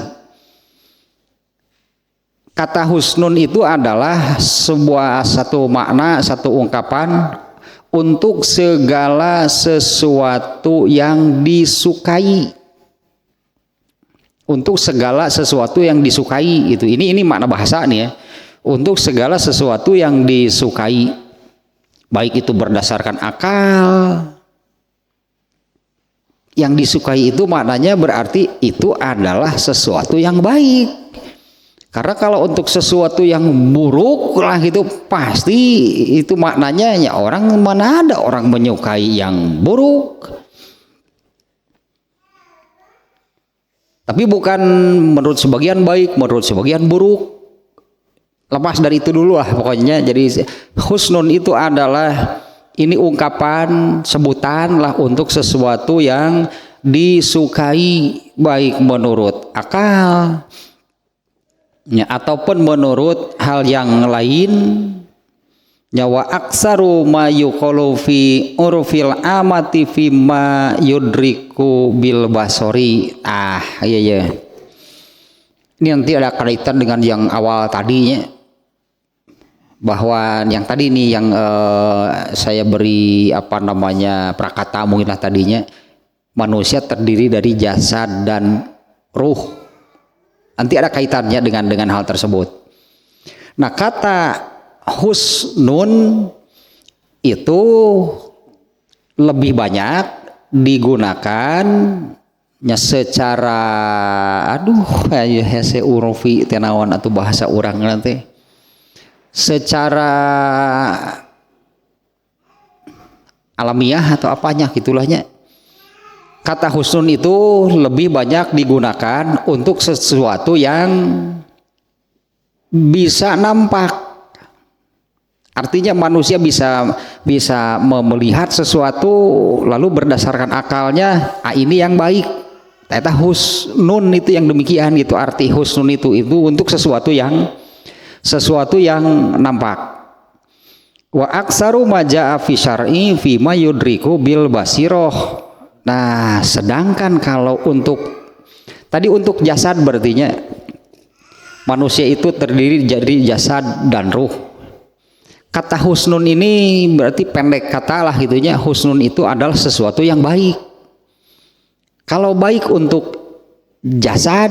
Kata husnun itu adalah sebuah satu makna, satu ungkapan untuk segala sesuatu yang disukai. Untuk segala sesuatu yang disukai itu. Ini makna bahasa nih ya. Untuk segala sesuatu yang disukai. Baik itu berdasarkan akal. Yang disukai itu maknanya berarti itu adalah sesuatu yang baik. Karena kalau untuk sesuatu yang buruk lah itu pasti itu maknanya ya orang mana ada orang menyukai yang buruk. Tapi bukan menurut sebagian baik, menurut sebagian buruk. Lepas dari itu dulu lah pokoknya. Jadi husnun itu adalah ini ungkapan sebutan lah untuk sesuatu yang disukai baik menurut akal ya, ataupun menurut hal yang lain. Nyawa aksaru ma yuqalu fi urfil amati fi ma yudriku bil basori. Iya. Ini nanti ada kaitan dengan yang awal tadinya, bahwa yang tadi nih yang saya beri apa namanya prakata mungkinlah tadinya, manusia terdiri dari jasad dan ruh. Nanti ada kaitannya dengan hal tersebut. Nah, kata husnun itu lebih banyak digunakan secara hese urfi tenawan atau bahasa orang nanti secara alamiah atau apanya gitulahnya. Kata husnun itu lebih banyak digunakan untuk sesuatu yang bisa nampak. Artinya manusia bisa melihat sesuatu lalu berdasarkan akalnya, ini yang baik. Ternyata husnun itu yang demikian gitu. Arti husnun itu untuk sesuatu yang nampak. Wa aksaru ma jaa fi syar'i fi ma yudriku bil basiroh. Nah, sedangkan kalau untuk jasad berartinya manusia itu terdiri dari jasad dan ruh. Kata husnun ini berarti pendek kata lah gitunya. Husnun itu adalah sesuatu yang baik. Kalau baik untuk jasad,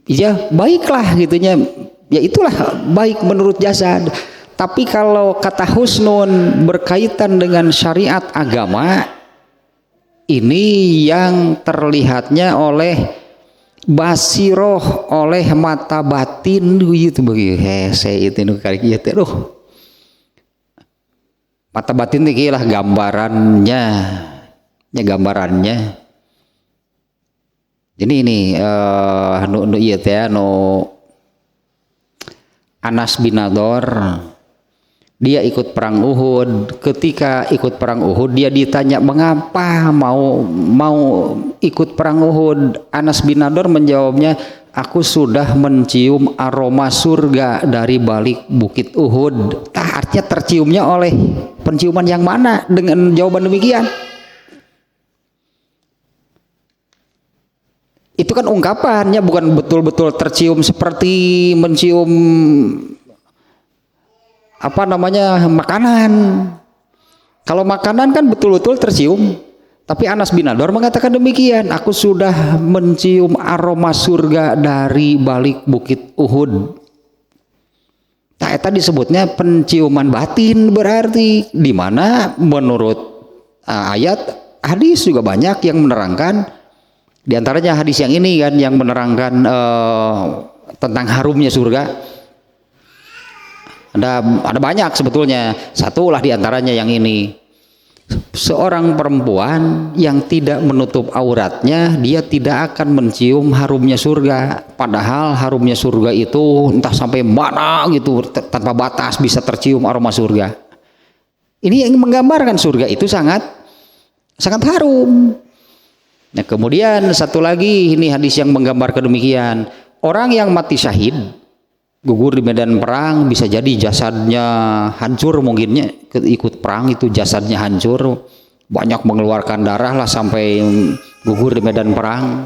ya baiklah gitunya. Ya itulah baik menurut jasad. Tapi kalau kata husnun berkaitan dengan syariat agama, ini yang terlihatnya oleh basiroh, oleh mata batin gitu begitu. Saya itu kali gitu. Mata batin itu lah gambarannya. Jadi ini Anas bin Nador, dia ikut perang Uhud. Ketika ikut perang Uhud, dia ditanya mengapa mau ikut perang Uhud. Anas bin Nador menjawabnya, aku sudah mencium aroma surga dari balik bukit Uhud. Artinya terciumnya oleh penciuman yang mana dengan jawaban demikian? Itu kan ungkapannya, bukan betul-betul tercium seperti mencium makanan. Kalau makanan kan betul-betul tercium. Tapi Anas bin Nador mengatakan demikian, aku sudah mencium aroma surga dari balik bukit Uhud. Eta disebutnya penciuman batin, berarti di mana menurut ayat hadis juga banyak yang menerangkan. Di antaranya hadis yang ini kan yang menerangkan tentang harumnya surga. Ada banyak sebetulnya. Satu lah di antaranya yang ini. Seorang perempuan yang tidak menutup auratnya, dia tidak akan mencium harumnya surga. Padahal harumnya surga itu entah sampai mana gitu, tanpa batas bisa tercium aroma surga. Ini yang menggambarkan surga itu sangat harum. Nah, kemudian satu lagi, ini hadis yang menggambarkan demikian. Orang yang mati syahid, gugur di medan perang, bisa jadi jasadnya hancur, mungkinnya ikut perang itu jasadnya hancur, banyak mengeluarkan darah lah sampai gugur di medan perang.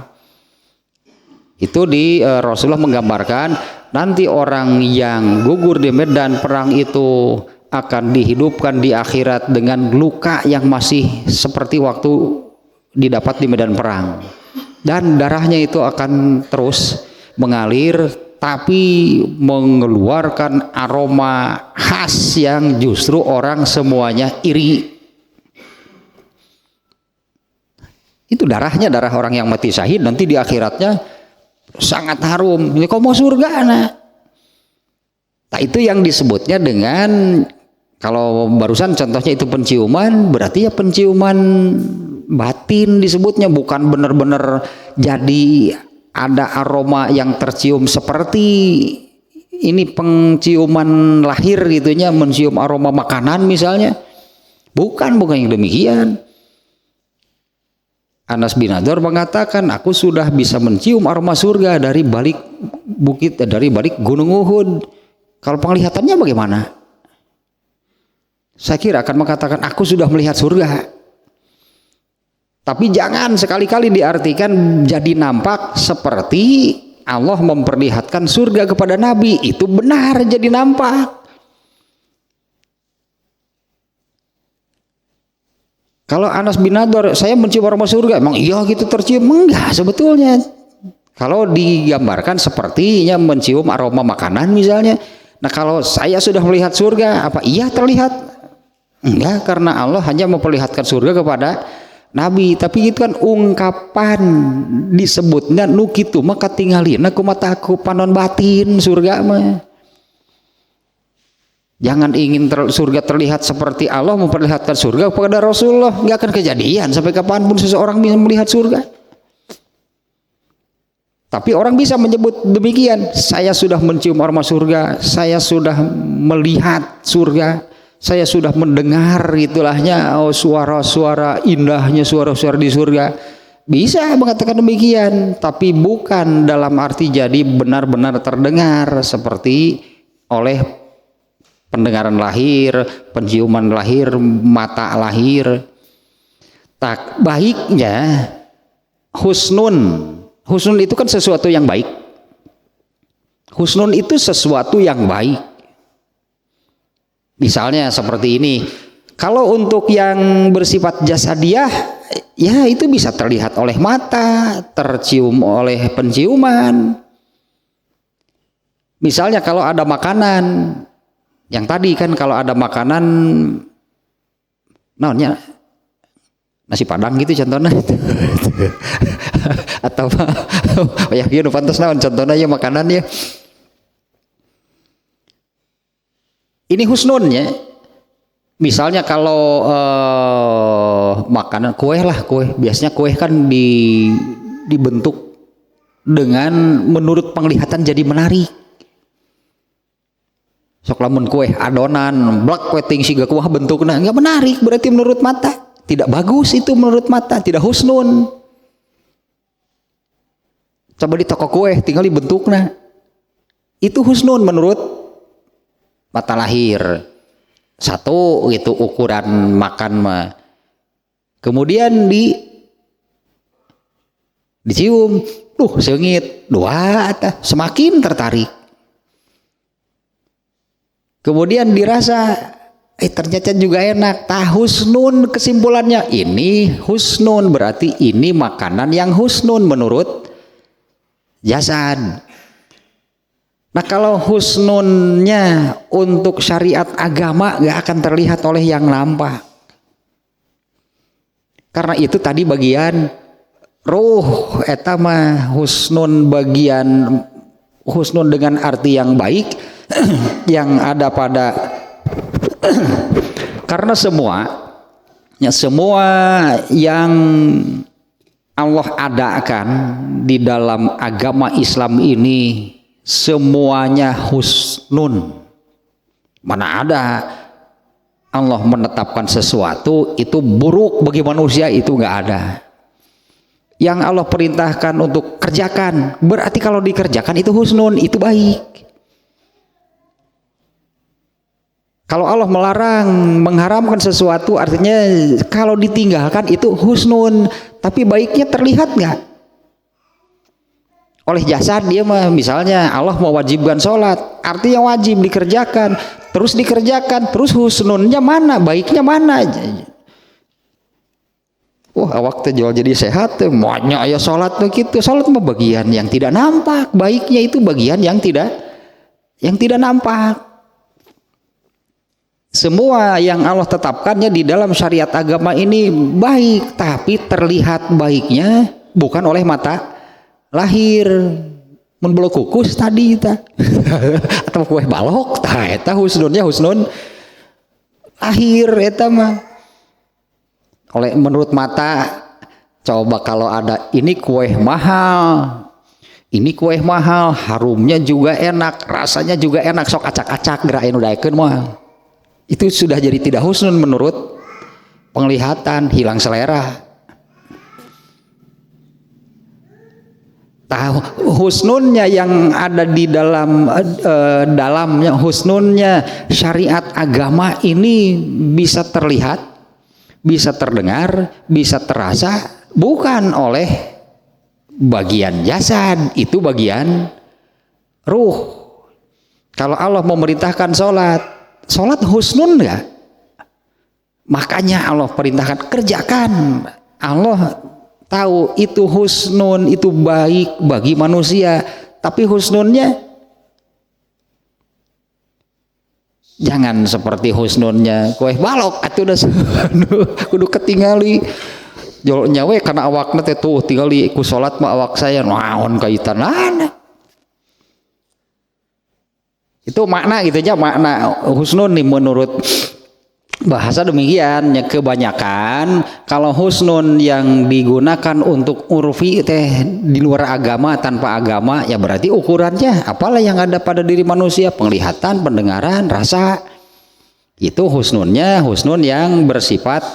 Itu Rasulullah menggambarkan nanti orang yang gugur di medan perang itu akan dihidupkan di akhirat dengan luka yang masih seperti waktu didapat di medan perang, dan darahnya itu akan terus mengalir tapi mengeluarkan aroma khas yang justru orang semuanya iri. Itu darahnya, darah orang yang mati syahid nanti di akhiratnya sangat harum. Ini kok mau surga nah. Nah, itu yang disebutnya dengan, kalau barusan contohnya itu penciuman, berarti ya penciuman batin disebutnya, bukan benar-benar jadi ada aroma yang tercium seperti ini penciuman lahir gitunya, mencium aroma makanan misalnya. Bukan yang demikian. Anas bin Nadhr mengatakan, aku sudah bisa mencium aroma surga dari balik bukit, dari balik gunung Uhud. Kalau penglihatannya bagaimana? Saya kira akan mengatakan aku sudah melihat surga. Tapi jangan sekali-kali diartikan jadi nampak seperti Allah memperlihatkan surga kepada Nabi. Itu benar jadi nampak. Kalau Anas bin Nadhr, saya mencium aroma surga, emang iya gitu tercium? Enggak sebetulnya. Kalau digambarkan sepertinya mencium aroma makanan misalnya. Nah, kalau saya sudah melihat surga, apa iya terlihat? Enggak, karena Allah hanya memperlihatkan surga kepada Nabi. Tapi itu kan ungkapan, disebutnya nukitu maka tinggalin aku mataku panon batin surga mah. Jangan ingin surga terlihat seperti Allah memperlihatkan surga kepada Rasulullah. Nggak akan kejadian sampai kapanpun seseorang bisa melihat surga. Tapi orang bisa menyebut demikian, saya sudah mencium aroma surga, saya sudah melihat surga, saya sudah mendengar itulahnya, oh, suara-suara indahnya, suara-suara di surga. Bisa mengatakan demikian, tapi bukan dalam arti jadi benar-benar terdengar seperti oleh pendengaran lahir, penciuman lahir, mata lahir. Tak baiknya husnun. Husnun itu kan sesuatu yang baik. Husnun itu sesuatu yang baik. Misalnya seperti ini. Kalau untuk yang bersifat jasadiah, ya itu bisa terlihat oleh mata, tercium oleh penciuman. Misalnya kalau ada makanan, yang tadi kan kalau ada makanan, namanya nasi padang gitu contohnya, atau ya gitu pantas naon contohnya ya makanannya. Ini husnunnya. Misalnya kalau makanan kue lah, kue biasanya kue kan dibentuk dengan menurut penglihatan jadi menarik. Sok lamun kue adonan blak kue ting siga kuah bentuknya nggak menarik, berarti menurut mata tidak bagus, itu menurut mata tidak husnun. Coba di toko kue tinggal dibentuknya, itu husnun menurut mata lahir. Satu itu ukuran makan mah. Kemudian dicium, sengit, dua semakin tertarik. Kemudian dirasa, ternyata juga enak. Husnun kesimpulannya, ini husnun berarti ini makanan yang husnun menurut jasad. Nah, kalau husnunnya untuk syariat agama gak akan terlihat oleh yang nampak. Karena itu tadi bagian ruh etama husnun, bagian husnun dengan arti yang baik yang ada pada karena semua Ya, semua yang Allah adakan di dalam agama Islam ini semuanya husnun. Mana ada Allah menetapkan sesuatu itu buruk bagi manusia, itu nggak ada. Yang Allah perintahkan untuk kerjakan, berarti kalau dikerjakan itu husnun, itu baik. Kalau Allah melarang, mengharamkan sesuatu, artinya kalau ditinggalkan itu husnun, tapi baiknya terlihat nggak? Oleh jasad dia mah, misalnya Allah mewajibkan sholat, artinya wajib dikerjakan, terus husnunnya mana, baiknya mana? Wah, awak teh jual jadi sehat, maunya ya sholat begitu, sholat mah bagian yang tidak nampak, baiknya itu bagian yang tidak nampak. Semua yang Allah tetapkannya di dalam syariat agama ini baik, tapi terlihat baiknya bukan oleh mata lahir. Mun bolo kukus tadi ta atau kue balok tah eta husnunnya husnun lahir eta mah. Oleh menurut mata, coba kalau ada ini kue mahal, harumnya juga enak, rasanya juga enak, sok acak-acak gerain udaikeun mah. Itu sudah jadi tidak husnun menurut penglihatan, hilang selera. Tahu husnunnya yang ada di dalamnya husnunnya syariat agama ini bisa terlihat, bisa terdengar, bisa terasa bukan oleh bagian jasad, itu bagian ruh. Kalau Allah memerintahkan sholat husnun enggak? Makanya Allah perintahkan kerjakan. Allah tahu itu husnun, itu baik bagi manusia, tapi husnunnya jangan seperti husnunnya kue balok atuh udah kudu ketingali jolnya we karena awakna teh tuh tingali ku sholat mah awak saya naon kaitanana. Itu makna gitu aja, makna husnun nih menurut bahasa demikian. Ya, kebanyakan kalau husnun yang digunakan untuk urfi teh di luar agama, tanpa agama, ya berarti ukurannya apalah yang ada pada diri manusia, penglihatan, pendengaran, rasa. Itu husnunnya husnun yang bersifat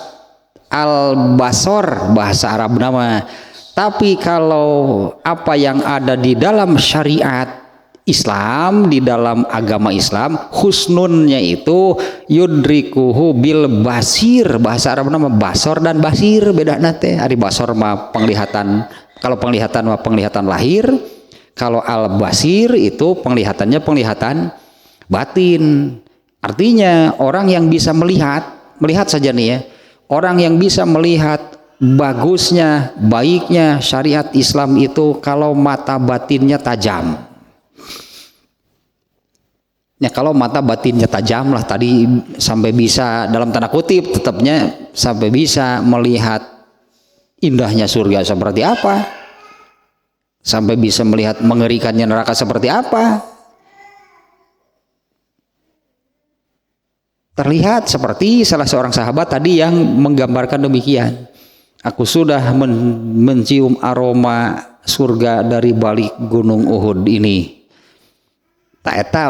al-basor bahasa Arab nama. Tapi kalau apa yang ada di dalam syariat Islam, di dalam agama Islam, husnunnya itu yudrikuhu bil basir, bahasa Arab nama basor dan basir, beda nate. Ari basor mah penglihatan, kalau penglihatan mah penglihatan lahir, kalau al basir itu penglihatannya penglihatan batin. Artinya orang yang bisa melihat saja nih ya, orang yang bisa melihat bagusnya, baiknya syariat Islam itu kalau mata batinnya tajam. Ya, kalau mata batinnya tajam lah tadi, sampai bisa dalam tanda kutip tetapnya sampai bisa melihat indahnya surga seperti apa, sampai bisa melihat mengerikannya neraka seperti apa, terlihat seperti salah seorang sahabat tadi yang menggambarkan demikian. Aku sudah mencium aroma surga dari balik gunung Uhud ini. Tak eta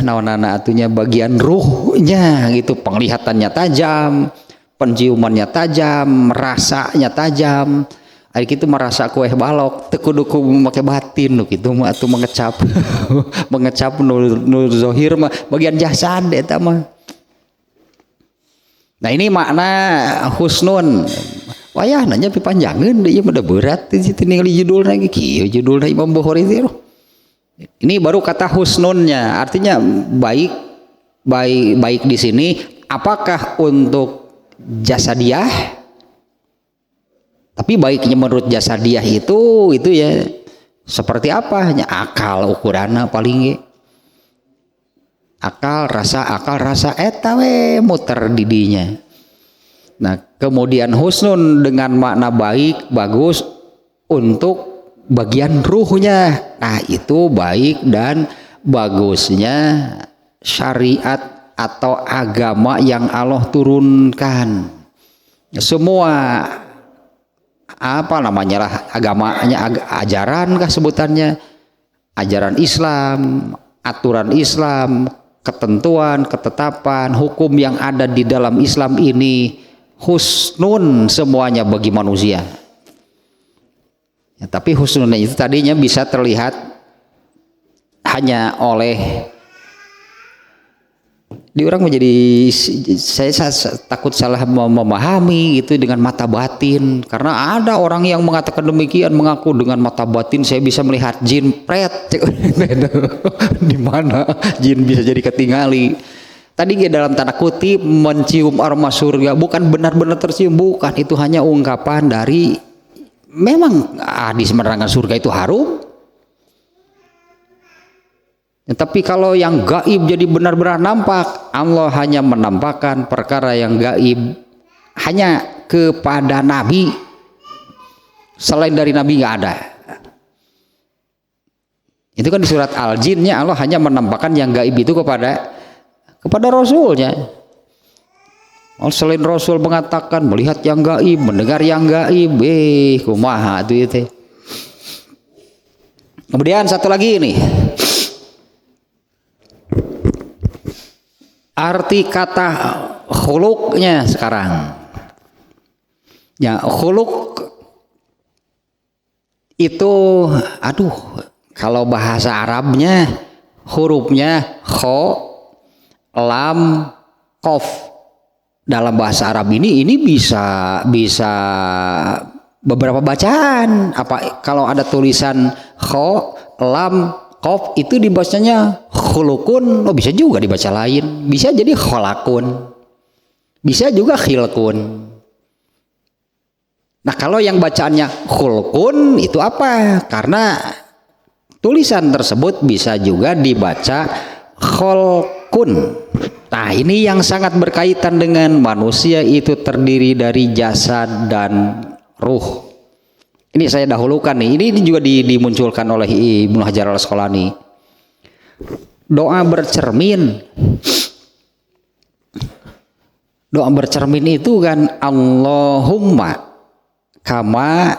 naonana atunya bagian ruhnya gitu, penglihatannya tajam, penciumannya tajam, rasanya tajam. Ari kitu merasa kue balok teu kudu make batin gitu mah atuh mengecap mengecap nu zahir mah bagian jasad eta mah. Nah, ini makna husnun. Wayah nanya pipanjangeun deui mah da berat di situ ningali judulna ge kieu judulna Imam Bukhari teh. Ini baru kata husnunnya, artinya baik di sini. Apakah untuk jasadiah? Tapi baiknya menurut jasadiah itu ya seperti apa? Ya, akal ukurannya paling akal rasa eta we muter didinya. Nah, kemudian husnun dengan makna baik, bagus untuk bagian ruhnya. Nah, itu baik dan bagusnya syariat atau agama yang Allah turunkan. Semua apa namanya lah agamanya, ajaran kah sebutannya, ajaran Islam, aturan Islam, ketentuan, ketetapan, hukum yang ada di dalam Islam ini husnun semuanya bagi manusia. Ya, tapi husnunnya itu tadinya bisa terlihat hanya oleh di orang menjadi, saya takut salah memahami itu dengan mata batin, karena ada orang yang mengatakan demikian, mengaku dengan mata batin saya bisa melihat jin pret. Di mana jin bisa jadi ketingali? Tadi dalam tanda kutip mencium aroma surga, bukan benar-benar tercium, bukan, itu hanya ungkapan dari memang hadis menerangkan surga itu harum. Tapi kalau yang gaib jadi benar-benar nampak, Allah hanya menampakkan perkara yang gaib hanya kepada Nabi, selain dari Nabi nggak ada. Itu kan di surat Al-Jinnya Allah hanya menampakkan yang gaib itu kepada Rasulnya. Selain Rasul mengatakan melihat yang gaib, mendengar yang gaib, kumaha itu. Kemudian satu lagi ini. Arti kata khuluknya sekarang. Ya, khuluk itu kalau bahasa Arabnya hurufnya kho, lam, kof. Dalam bahasa Arab ini bisa beberapa bacaan. Apa kalau ada tulisan kho, lam, kof itu dibacanya khulukun, bisa juga dibaca lain, bisa jadi kholakun, bisa juga khilkun. Nah kalau yang bacaannya khulkun itu apa? Karena tulisan tersebut bisa juga dibaca kholkun. Nah ini yang sangat berkaitan dengan manusia itu terdiri dari jasad dan ruh. Ini saya dahulukan nih, ini juga dimunculkan oleh Ibnu Hajar Al-Asqalani. Doa bercermin itu kan Allahumma kama,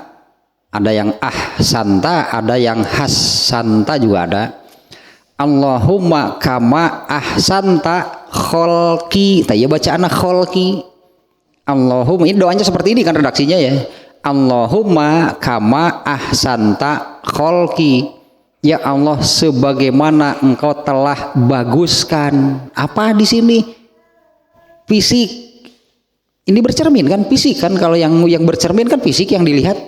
ada yang ahsanta, ada yang hasanta juga ada. Allahumma kama ahsanta kholki, tanya bacaan kholki. Allahumma, ini doanya seperti ini kan redaksinya ya. Allahumma kama ahsanta kholki, ya Allah sebagaimana engkau telah baguskan apa di sini fisik. Ini bercermin kan fisik kan, kalau yang bercermin kan fisik yang dilihat.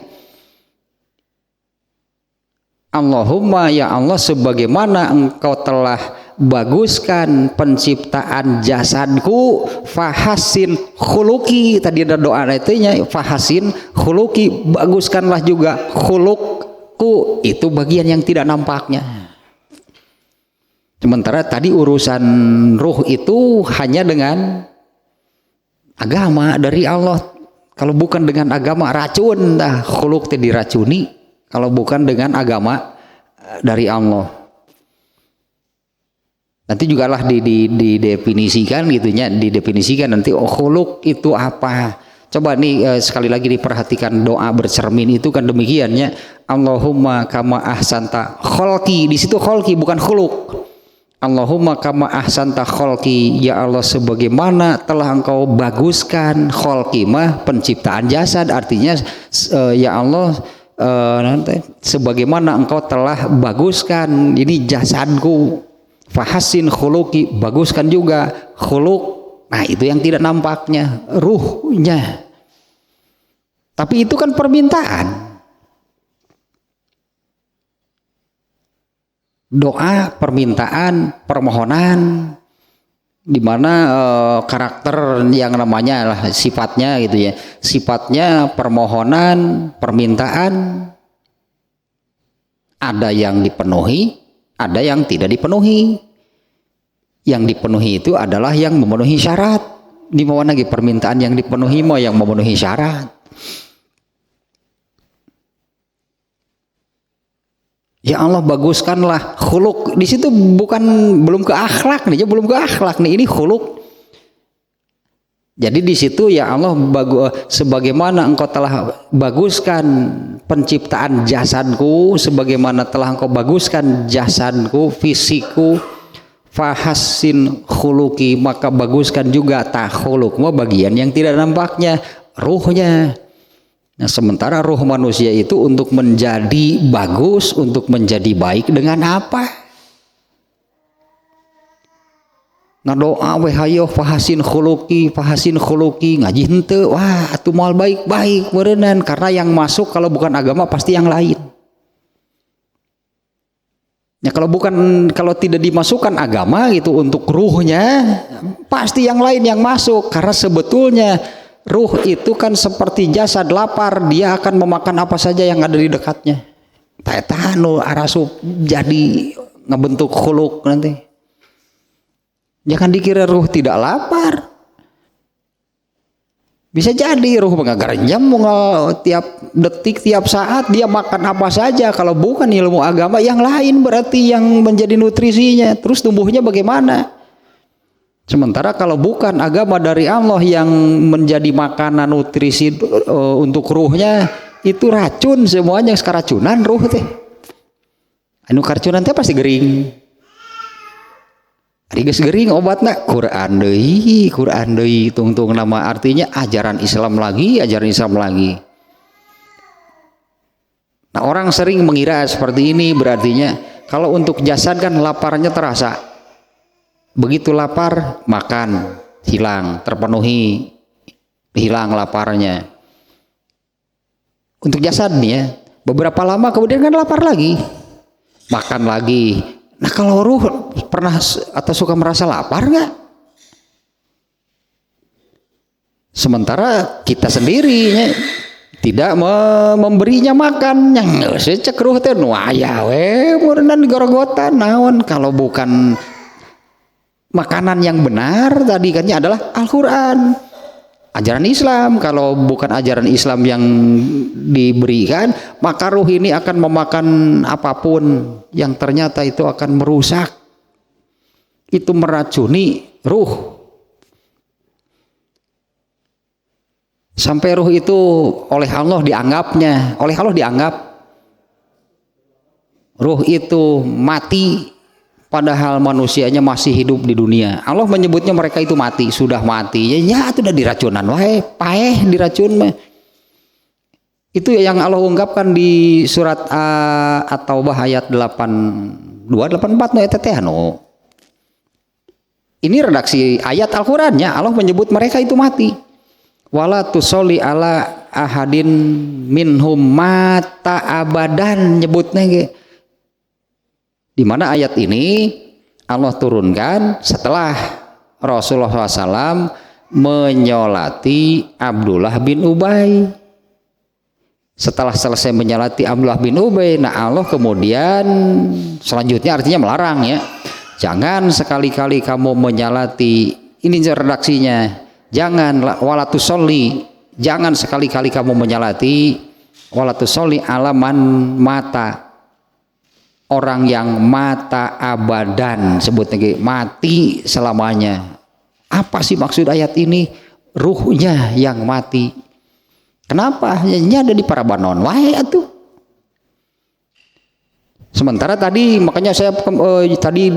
Allahumma ya Allah sebagaimana engkau telah baguskan penciptaan jasadku, fahasin khuluki, tadi ada doa artinya fahasin khuluki, baguskanlah juga khulukku, itu bagian yang tidak nampaknya. Sementara tadi urusan ruh itu hanya dengan agama dari Allah. Kalau bukan dengan agama racun, khuluk itu diracuni. Kalau bukan dengan agama dari Allah. Nanti juga lah didefinisikan gitunya, didefinisikan nanti khuluk itu apa. Coba nih sekali lagi diperhatikan doa bercermin itu kan demikiannya. Allahumma kama ahsanta kholki, di situ kholki bukan khuluk. Allahumma kama ahsanta kholki, ya Allah sebagaimana telah engkau baguskan kholki mah penciptaan jasad, artinya ya Allah sebagaimana engkau telah baguskan ini jasadku, fahasin khuluki, baguskan juga khuluk. Nah itu yang tidak nampaknya, ruhnya. Tapi itu kan permintaan. Doa, permintaan, permohonan, di mana karakter yang namanya lah sifatnya gitu ya, sifatnya permohonan, permintaan, ada yang dipenuhi, ada yang tidak dipenuhi. Yang dipenuhi itu adalah yang memenuhi syarat. Di mana lagi permintaan yang dipenuhi mau yang memenuhi syarat. Ya Allah baguskanlah khuluk. Di situ belum ke akhlak nih, belum ke akhlak nih, ini khuluk. Jadi di situ ya Allah sebagaimana engkau telah baguskan penciptaan jasadku, sebagaimana telah engkau baguskan jasadku, fisikku, fahasin khuluki, maka baguskan juga takhuluk, bagian yang tidak nampaknya, ruhnya. Nah, sementara ruh manusia itu untuk menjadi bagus, untuk menjadi baik dengan apa? Ngadoa we hayo fahasin khuluki ngaji henteu, wah atuh moal baik-baik meureunnan, karena yang masuk kalau bukan agama pasti yang lain. Ya kalau tidak dimasukkan agama gitu untuk ruhnya, pasti yang lain yang masuk, karena sebetulnya ruh itu kan seperti jasad, lapar dia akan memakan apa saja yang ada di dekatnya. Eta nu arasup jadi ngebentuk khuluk nanti. Jangan dikira ruh tidak lapar. Bisa jadi ruh mengagarnya tiap detik, tiap saat dia makan apa saja. Kalau bukan ilmu agama yang lain berarti yang menjadi nutrisinya. Terus tumbuhnya bagaimana? Sementara kalau bukan agama dari Allah yang menjadi makanan nutrisi untuk ruhnya, itu racun semuanya, sekaracunan ruh teh. Anu karacunan teh pasti gering. Ari geus gering obatna Quran deui tungtung nama, artinya ajaran Islam lagi. Nah, orang sering mengira seperti ini, berartinya kalau untuk jasad kan laparnya terasa. Begitu lapar makan, hilang, terpenuhi, hilang laparnya. Untuk jasad nih ya, beberapa lama kemudian kan lapar lagi, makan lagi. Nah kalau ruh pernah atau suka merasa lapar nggak? Sementara kita sendiri tidak memberinya makan, yang cek ruh teh nu aya we meureunnan digorogotan naon, kalau bukan makanan yang benar tadi kan adalah Al-Qur'an, ajaran Islam. Kalau bukan ajaran Islam yang diberikan, maka ruh ini akan memakan apapun yang ternyata itu akan merusak, itu meracuni ruh. Sampai ruh itu oleh Allah dianggap ruh itu mati, padahal manusianya masih hidup di dunia. Allah menyebutnya mereka itu mati, sudah mati. Ya itu udah diracunan, wae paeh diracun mah. Itu yang Allah ungkapkan di surat At-Taubah ayat 82 84 no eta teh anu. Ini redaksi ayat Al-Qur'annya, Allah menyebut mereka itu mati. Wala tusolli ala ahadin minhum mata abadan, nyebutnya ge. Di mana ayat ini Allah turunkan setelah Rasulullah SAW menyolati Abdullah bin Ubay. Setelah selesai menyolati Abdullah bin Ubay, nah Allah kemudian selanjutnya artinya melarang ya. Jangan sekali-kali kamu menyolati, ini redaksinya. Jangan walatusolli, jangan sekali-kali kamu menyolati walatusolli alaman mata, orang yang mata abadan, sebutnya mati selamanya. Apa sih maksud ayat ini? Ruhnya yang mati. Kenapa? Ini ada di para banon wae atuh. Sementara tadi makanya saya tadi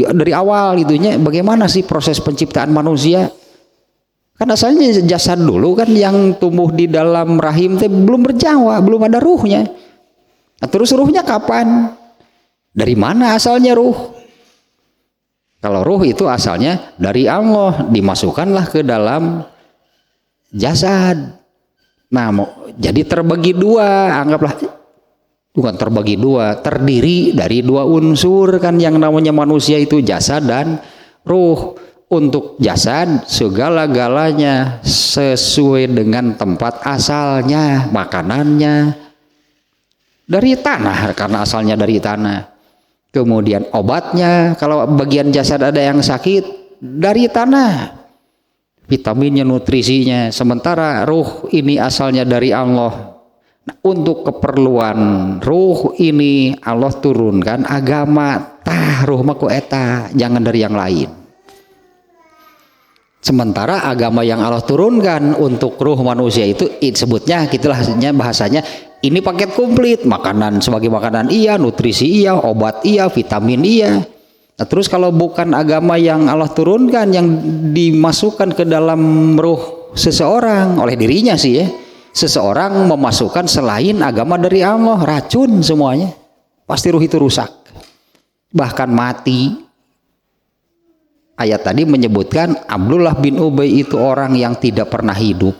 dari awal itunya, bagaimana sih proses penciptaan manusia? Kan asalnya jasad dulu kan yang tumbuh di dalam rahim teh belum berjawa, belum ada ruhnya. Nah, terus ruhnya kapan? Dari mana asalnya ruh? Kalau ruh itu asalnya dari Allah, dimasukkanlah ke dalam jasad. Nah, jadi terbagi dua, anggaplah bukan terbagi dua, terdiri dari dua unsur kan yang namanya manusia itu jasad dan ruh. Untuk jasad segala-galanya sesuai dengan tempat asalnya, makanannya dari tanah karena asalnya dari tanah. Kemudian obatnya kalau bagian jasad ada yang sakit dari tanah, vitaminnya, nutrisinya. Sementara ruh ini asalnya dari Allah. Untuk keperluan ruh ini Allah turunkan agama tah ruh mah ku eta, jangan dari yang lain. Sementara agama yang Allah turunkan untuk ruh manusia itu disebutnya gitulah bahasanya ini paket komplit, makanan sebagai makanan iya, nutrisi iya, obat iya, vitamin iya. Nah, terus kalau bukan agama yang Allah turunkan yang dimasukkan ke dalam ruh seseorang oleh dirinya sih ya, seseorang memasukkan selain agama dari Allah, racun semuanya, pasti ruh itu rusak, bahkan mati. Ayat tadi menyebutkan Abdullah bin Ubay itu orang yang tidak pernah hidup.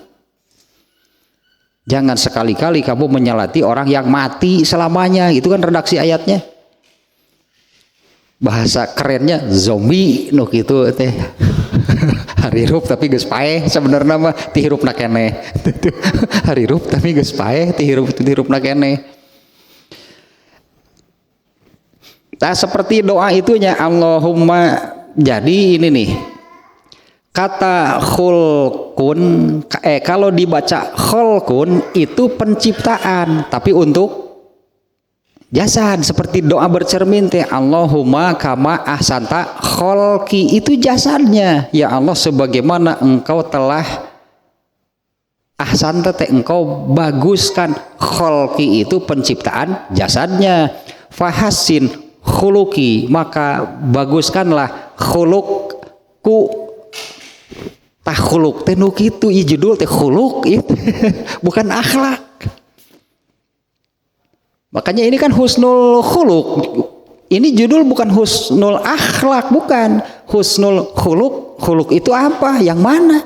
Jangan sekali-kali kamu menyalati orang yang mati selamanya, itu kan redaksi ayatnya. Bahasa kerennya zombie nuk itu teh. Harirup tapi geus paeh sebenarnya mah tihirupna keneh. Harirup tapi geus paeh tihirupna keneh. Nah, seperti doa itunya Allahumma, jadi ini nih kata khulkun, kalau dibaca khulkun itu penciptaan tapi untuk jasad, seperti doa bercermin teh Allahumma kama ahsanta kholki, itu jasadnya, ya Allah sebagaimana engkau telah ahsanta teh engkau baguskan, kholki itu penciptaan jasadnya, fahasin khuluki maka baguskanlah khulukku, tah khuluk teh nu kitu ieu judul teh khuluk itu bukan akhlak. Makanya ini kan husnul khuluk, ini judul bukan husnul akhlak, bukan husnul khuluk. Khuluk itu apa, yang mana?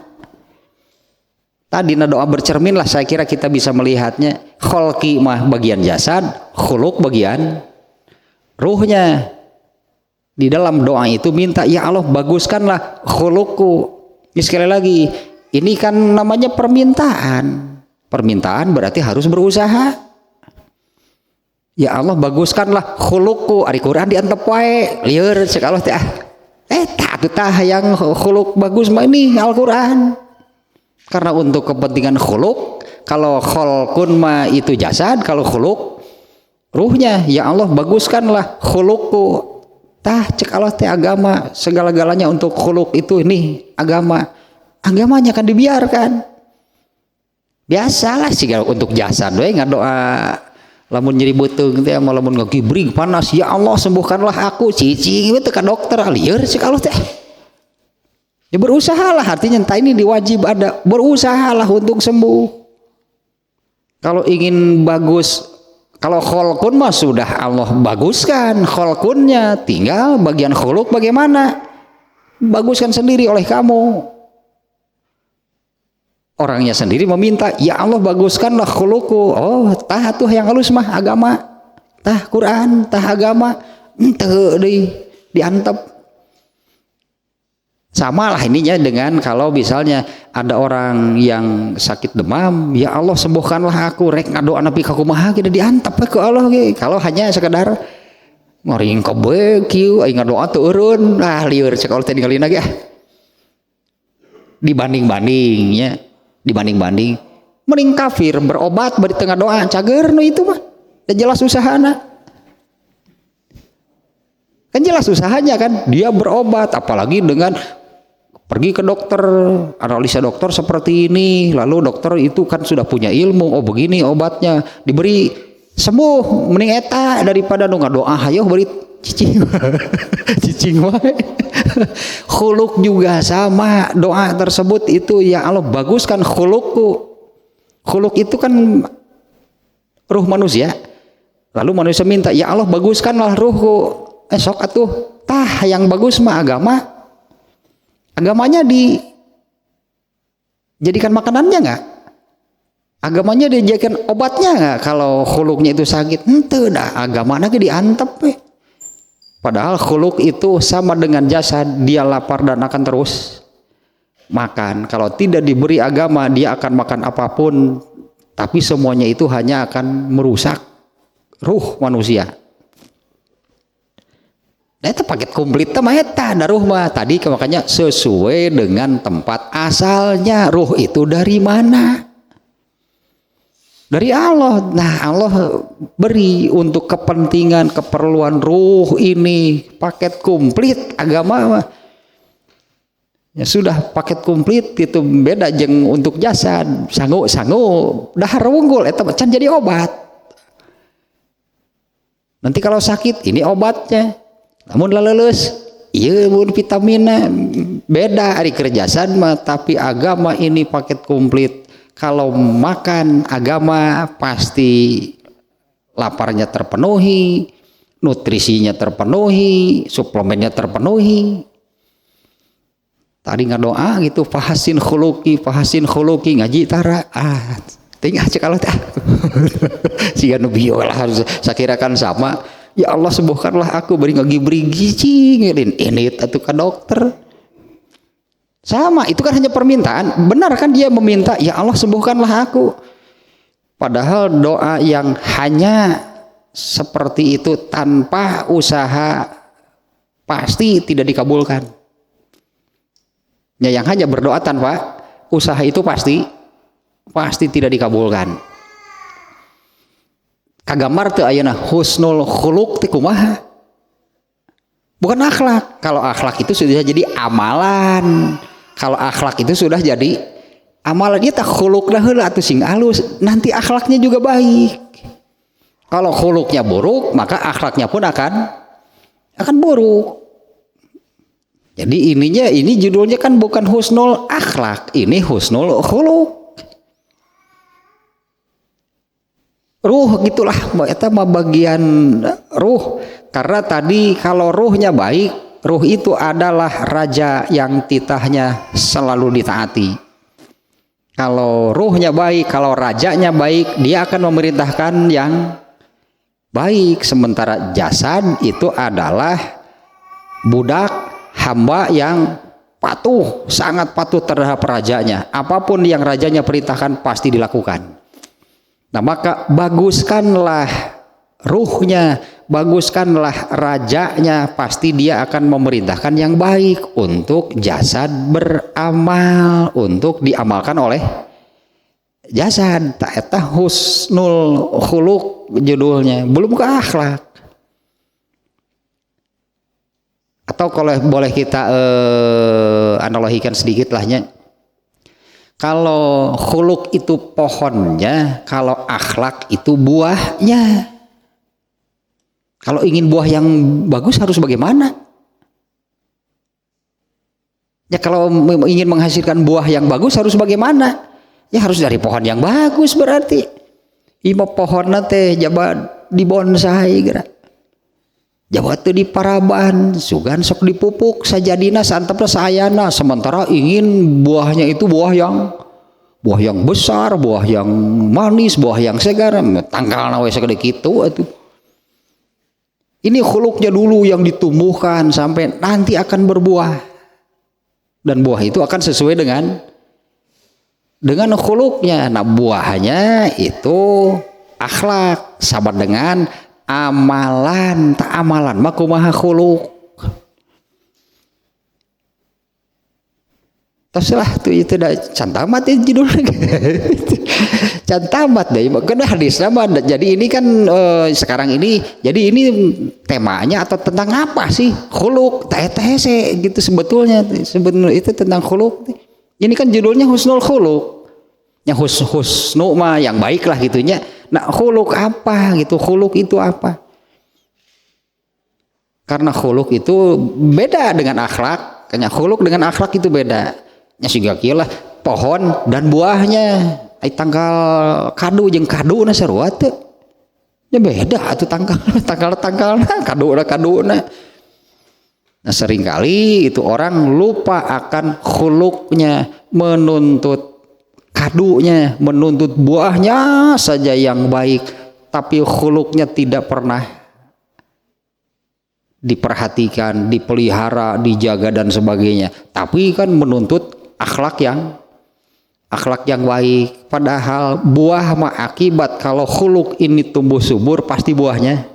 Tadi doa bercermin lah, saya kira kita bisa melihatnya. Kholki mah bagian jasad, khuluk bagian ruhnya. Di dalam doa itu minta ya Allah baguskanlah khulukku. Ini sekali lagi, ini kan namanya permintaan. Permintaan berarti harus berusaha. Ya Allah baguskanlah khulukku, ari Quran diantep wae lieur cek Allah teh tah yang khuluk bagus mah ini Al-Qur'an. Karena untuk kepentingan khuluk, kalau kholkun mah itu jasad, kalau khuluk ruhnya, ya Allah baguskanlah khulukku. Tah cek Allah teh agama segala-galanya untuk khuluk itu ini agama. Agamanya kan dibiarkan. Biasalah sih kalau untuk jasad we ngadoa lamun nyeri beuteung teh mah lamun ngagibring panas, ya Allah sembuhkanlah aku, cicing teh ka dokter lieur cek Allah teh. Ya berusahalah, artinya entah ini diwajib ada, berusahalah untuk sembuh. Kalau ingin bagus, kalau kholkun mah sudah Allah baguskan kholkunnya, tinggal bagian khuluk bagaimana, baguskan sendiri oleh kamu. Orangnya sendiri meminta, ya Allah baguskanlah khuluku. Oh, tah tuh yang halus mah agama, tah Quran, tah agama, teu diantep. Sama lah ininya dengan kalau misalnya ada orang yang sakit demam, ya Allah sembuhkanlah aku, rek ngadoa nepi ka kumaha kita diantep ke Allah ge. Kalau hanya sekedar ngoring kobe kieu aing ngadoa teu eureun, lieur cek Allah teh ningalina ge. Dibanding-bandingnya, dibanding-banding mending kafir berobat bari tengah doa cager nu itu mah dan jelas usahana kan, jelas usahanya kan dia berobat, apalagi dengan pergi ke dokter, analisa dokter seperti ini, lalu dokter itu kan sudah punya ilmu, oh begini obatnya diberi sembuh, mending eta daripada nu ngadoa hayo beri cicing cicing wae. Khuluk juga sama, doa tersebut itu ya Allah baguskan khulukku. Khuluk itu kan ruh manusia, lalu manusia minta ya Allah baguskanlah ruhku. Sok atuh tah yang bagus mah agama, agamanya dijadikan makanannya nggak, agamanya dijadikan obatnya nggak. Kalau khuluknya itu sakit ente dah agamanya diantep. Padahal khuluk itu sama dengan jasad, dia lapar dan akan terus makan. Kalau tidak diberi agama, dia akan makan apapun, tapi semuanya itu hanya akan merusak ruh manusia. Nah itu paket komplit mah eta da ruh mah tadi, makanya sesuai dengan tempat asalnya ruh itu dari mana. dari Allah. Nah, Allah beri untuk kepentingan keperluan ruh ini paket komplit agama mah. Ya sudah paket komplit itu beda jeung untuk jasad. Sangu dahar unggul eta can jadi obat. Nanti kalau sakit ini obatnya. Namun laleus ieu mun vitaminnya beda ari keur jasad mah, tapi agama ini paket komplit. Kalau makan agama pasti laparnya terpenuhi, nutrisinya terpenuhi, suplemennya terpenuhi. Tadi ngadoa gitu, fahasin khuluqi ngaji tara. Tinggal kalau tak. Siga nu bieu lah harus sakirakan sama. Ya Allah sembuhkanlah aku bari ngagibri gicing ini atuh ka dokter. Sama, itu kan hanya permintaan. Benar kan dia meminta, ya Allah sembuhkanlah aku. Padahal doa yang hanya seperti itu tanpa usaha pasti tidak dikabulkan. Ya, yang hanya berdoa tanpa usaha itu pasti tidak dikabulkan. Kagamar teu ayeuna husnul khuluq teh kumaha? Bukan akhlak. Kalau akhlak itu sudah jadi amalan. Kalau akhlak itu sudah jadi amalan, dia tak khulukna heula atuh sing alus, nanti akhlaknya juga baik. Kalau khuluknya buruk, maka akhlaknya pun akan buruk. Jadi ini judulnya kan bukan husnul akhlak, ini husnul khuluk. Ruh gitulah, eta mah bagian ruh. Karena tadi kalau ruhnya baik, ruh itu adalah raja yang titahnya selalu ditaati. Kalau ruhnya baik, kalau rajanya baik, dia akan memerintahkan yang baik. Sementara jasad itu adalah budak hamba yang patuh, sangat patuh terhadap rajanya. Apapun yang rajanya perintahkan pasti dilakukan. Nah, maka baguskanlah ruhnya, baguskanlah rajanya, pasti dia akan memerintahkan yang baik untuk jasad beramal, untuk diamalkan oleh jasad. Tak eta husnul khuluq judulnya, belum ke akhlak. Atau kalau boleh kita analogikan sedikit lahnya, kalau khuluq itu pohonnya, kalau akhlak itu buahnya. Kalau ingin buah yang bagus harus bagaimana? Ya kalau ingin menghasilkan buah yang bagus harus bagaimana? Ya harus dari pohon yang bagus berarti. Ima pohon teh jabat di bonsai geura. Jabat teh di paraban, sugan sok dipupuk sajadina santepna saayana, sementara ingin buahnya itu buah yang besar, buah yang manis, buah yang segar, tangkalna we sagede kitu atuh. Ini khuluknya dulu yang ditumbuhkan sampai nanti akan berbuah. Dan buah itu akan sesuai dengan khuluknya. Nah, buahnya itu akhlak sama dengan amalan. Tak amalan mah kumaha khuluk. Teruslah tuh itu dah cantamat itu judulnya. Cantamat deh. Karena hadis nama. Jadi ini kan sekarang ini. Jadi ini temanya atau tentang apa sih? Khuluk, tese gitu sebetulnya. Sebetulnya itu tentang khuluk. Ini kan judulnya husnul khuluk. Yang husnu mah yang baik lah gitunya. Nah, khuluk apa gitu? Khuluk itu apa? Karena khuluk itu beda dengan akhlak. Karena khuluk dengan akhlak itu beda. Ya sehingga kieu pohon dan buahnya ai tanggal kadu jeung kaduna sarua teu. Ya beda atuh tanggalna kaduna. Nah, seringkali itu orang lupa akan khuluknya, menuntut kadunya, menuntut buahnya saja yang baik, tapi khuluknya tidak pernah diperhatikan, dipelihara, dijaga dan sebagainya. Tapi kan menuntut akhlak yang baik. Padahal buah mah akibat. Kalau khuluk ini tumbuh subur pasti buahnya.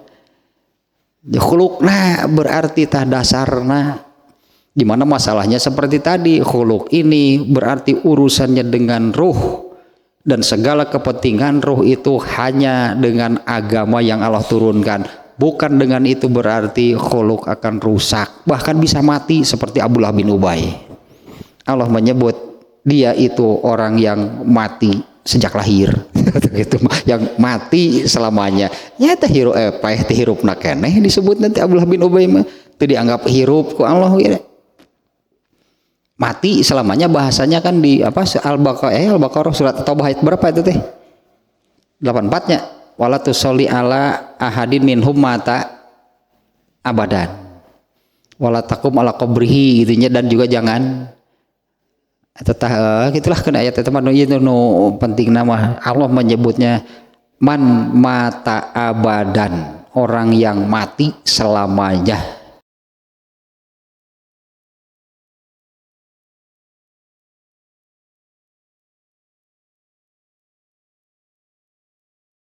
Khulukna berarti tah dasarna. Dimana masalahnya seperti tadi, khuluk ini berarti urusannya dengan ruh, dan segala kepentingan ruh itu hanya dengan agama yang Allah turunkan. Bukan dengan itu berarti khuluk akan rusak, bahkan bisa mati seperti Abdullah bin Ubay. Allah menyebut dia itu orang yang mati sejak lahir gitu, yang mati selamanya. Nyata hirup hirupna keneh disebut nanti Abdullah bin Ubay mah teu dianggap hirup ku Allah gitu. Mati selamanya bahasanya kan di apa Al-Baqarah surat Taubah ayat berapa itu teh? 84-nya. Wala tusolli ala ahadin minhum mata abadan. Wala taqum ala qabrihi gitunya, dan juga jangan gitulah kena ayat itu mah itu penting nama Allah menyebutnya man mata abadan, orang yang mati selamanya.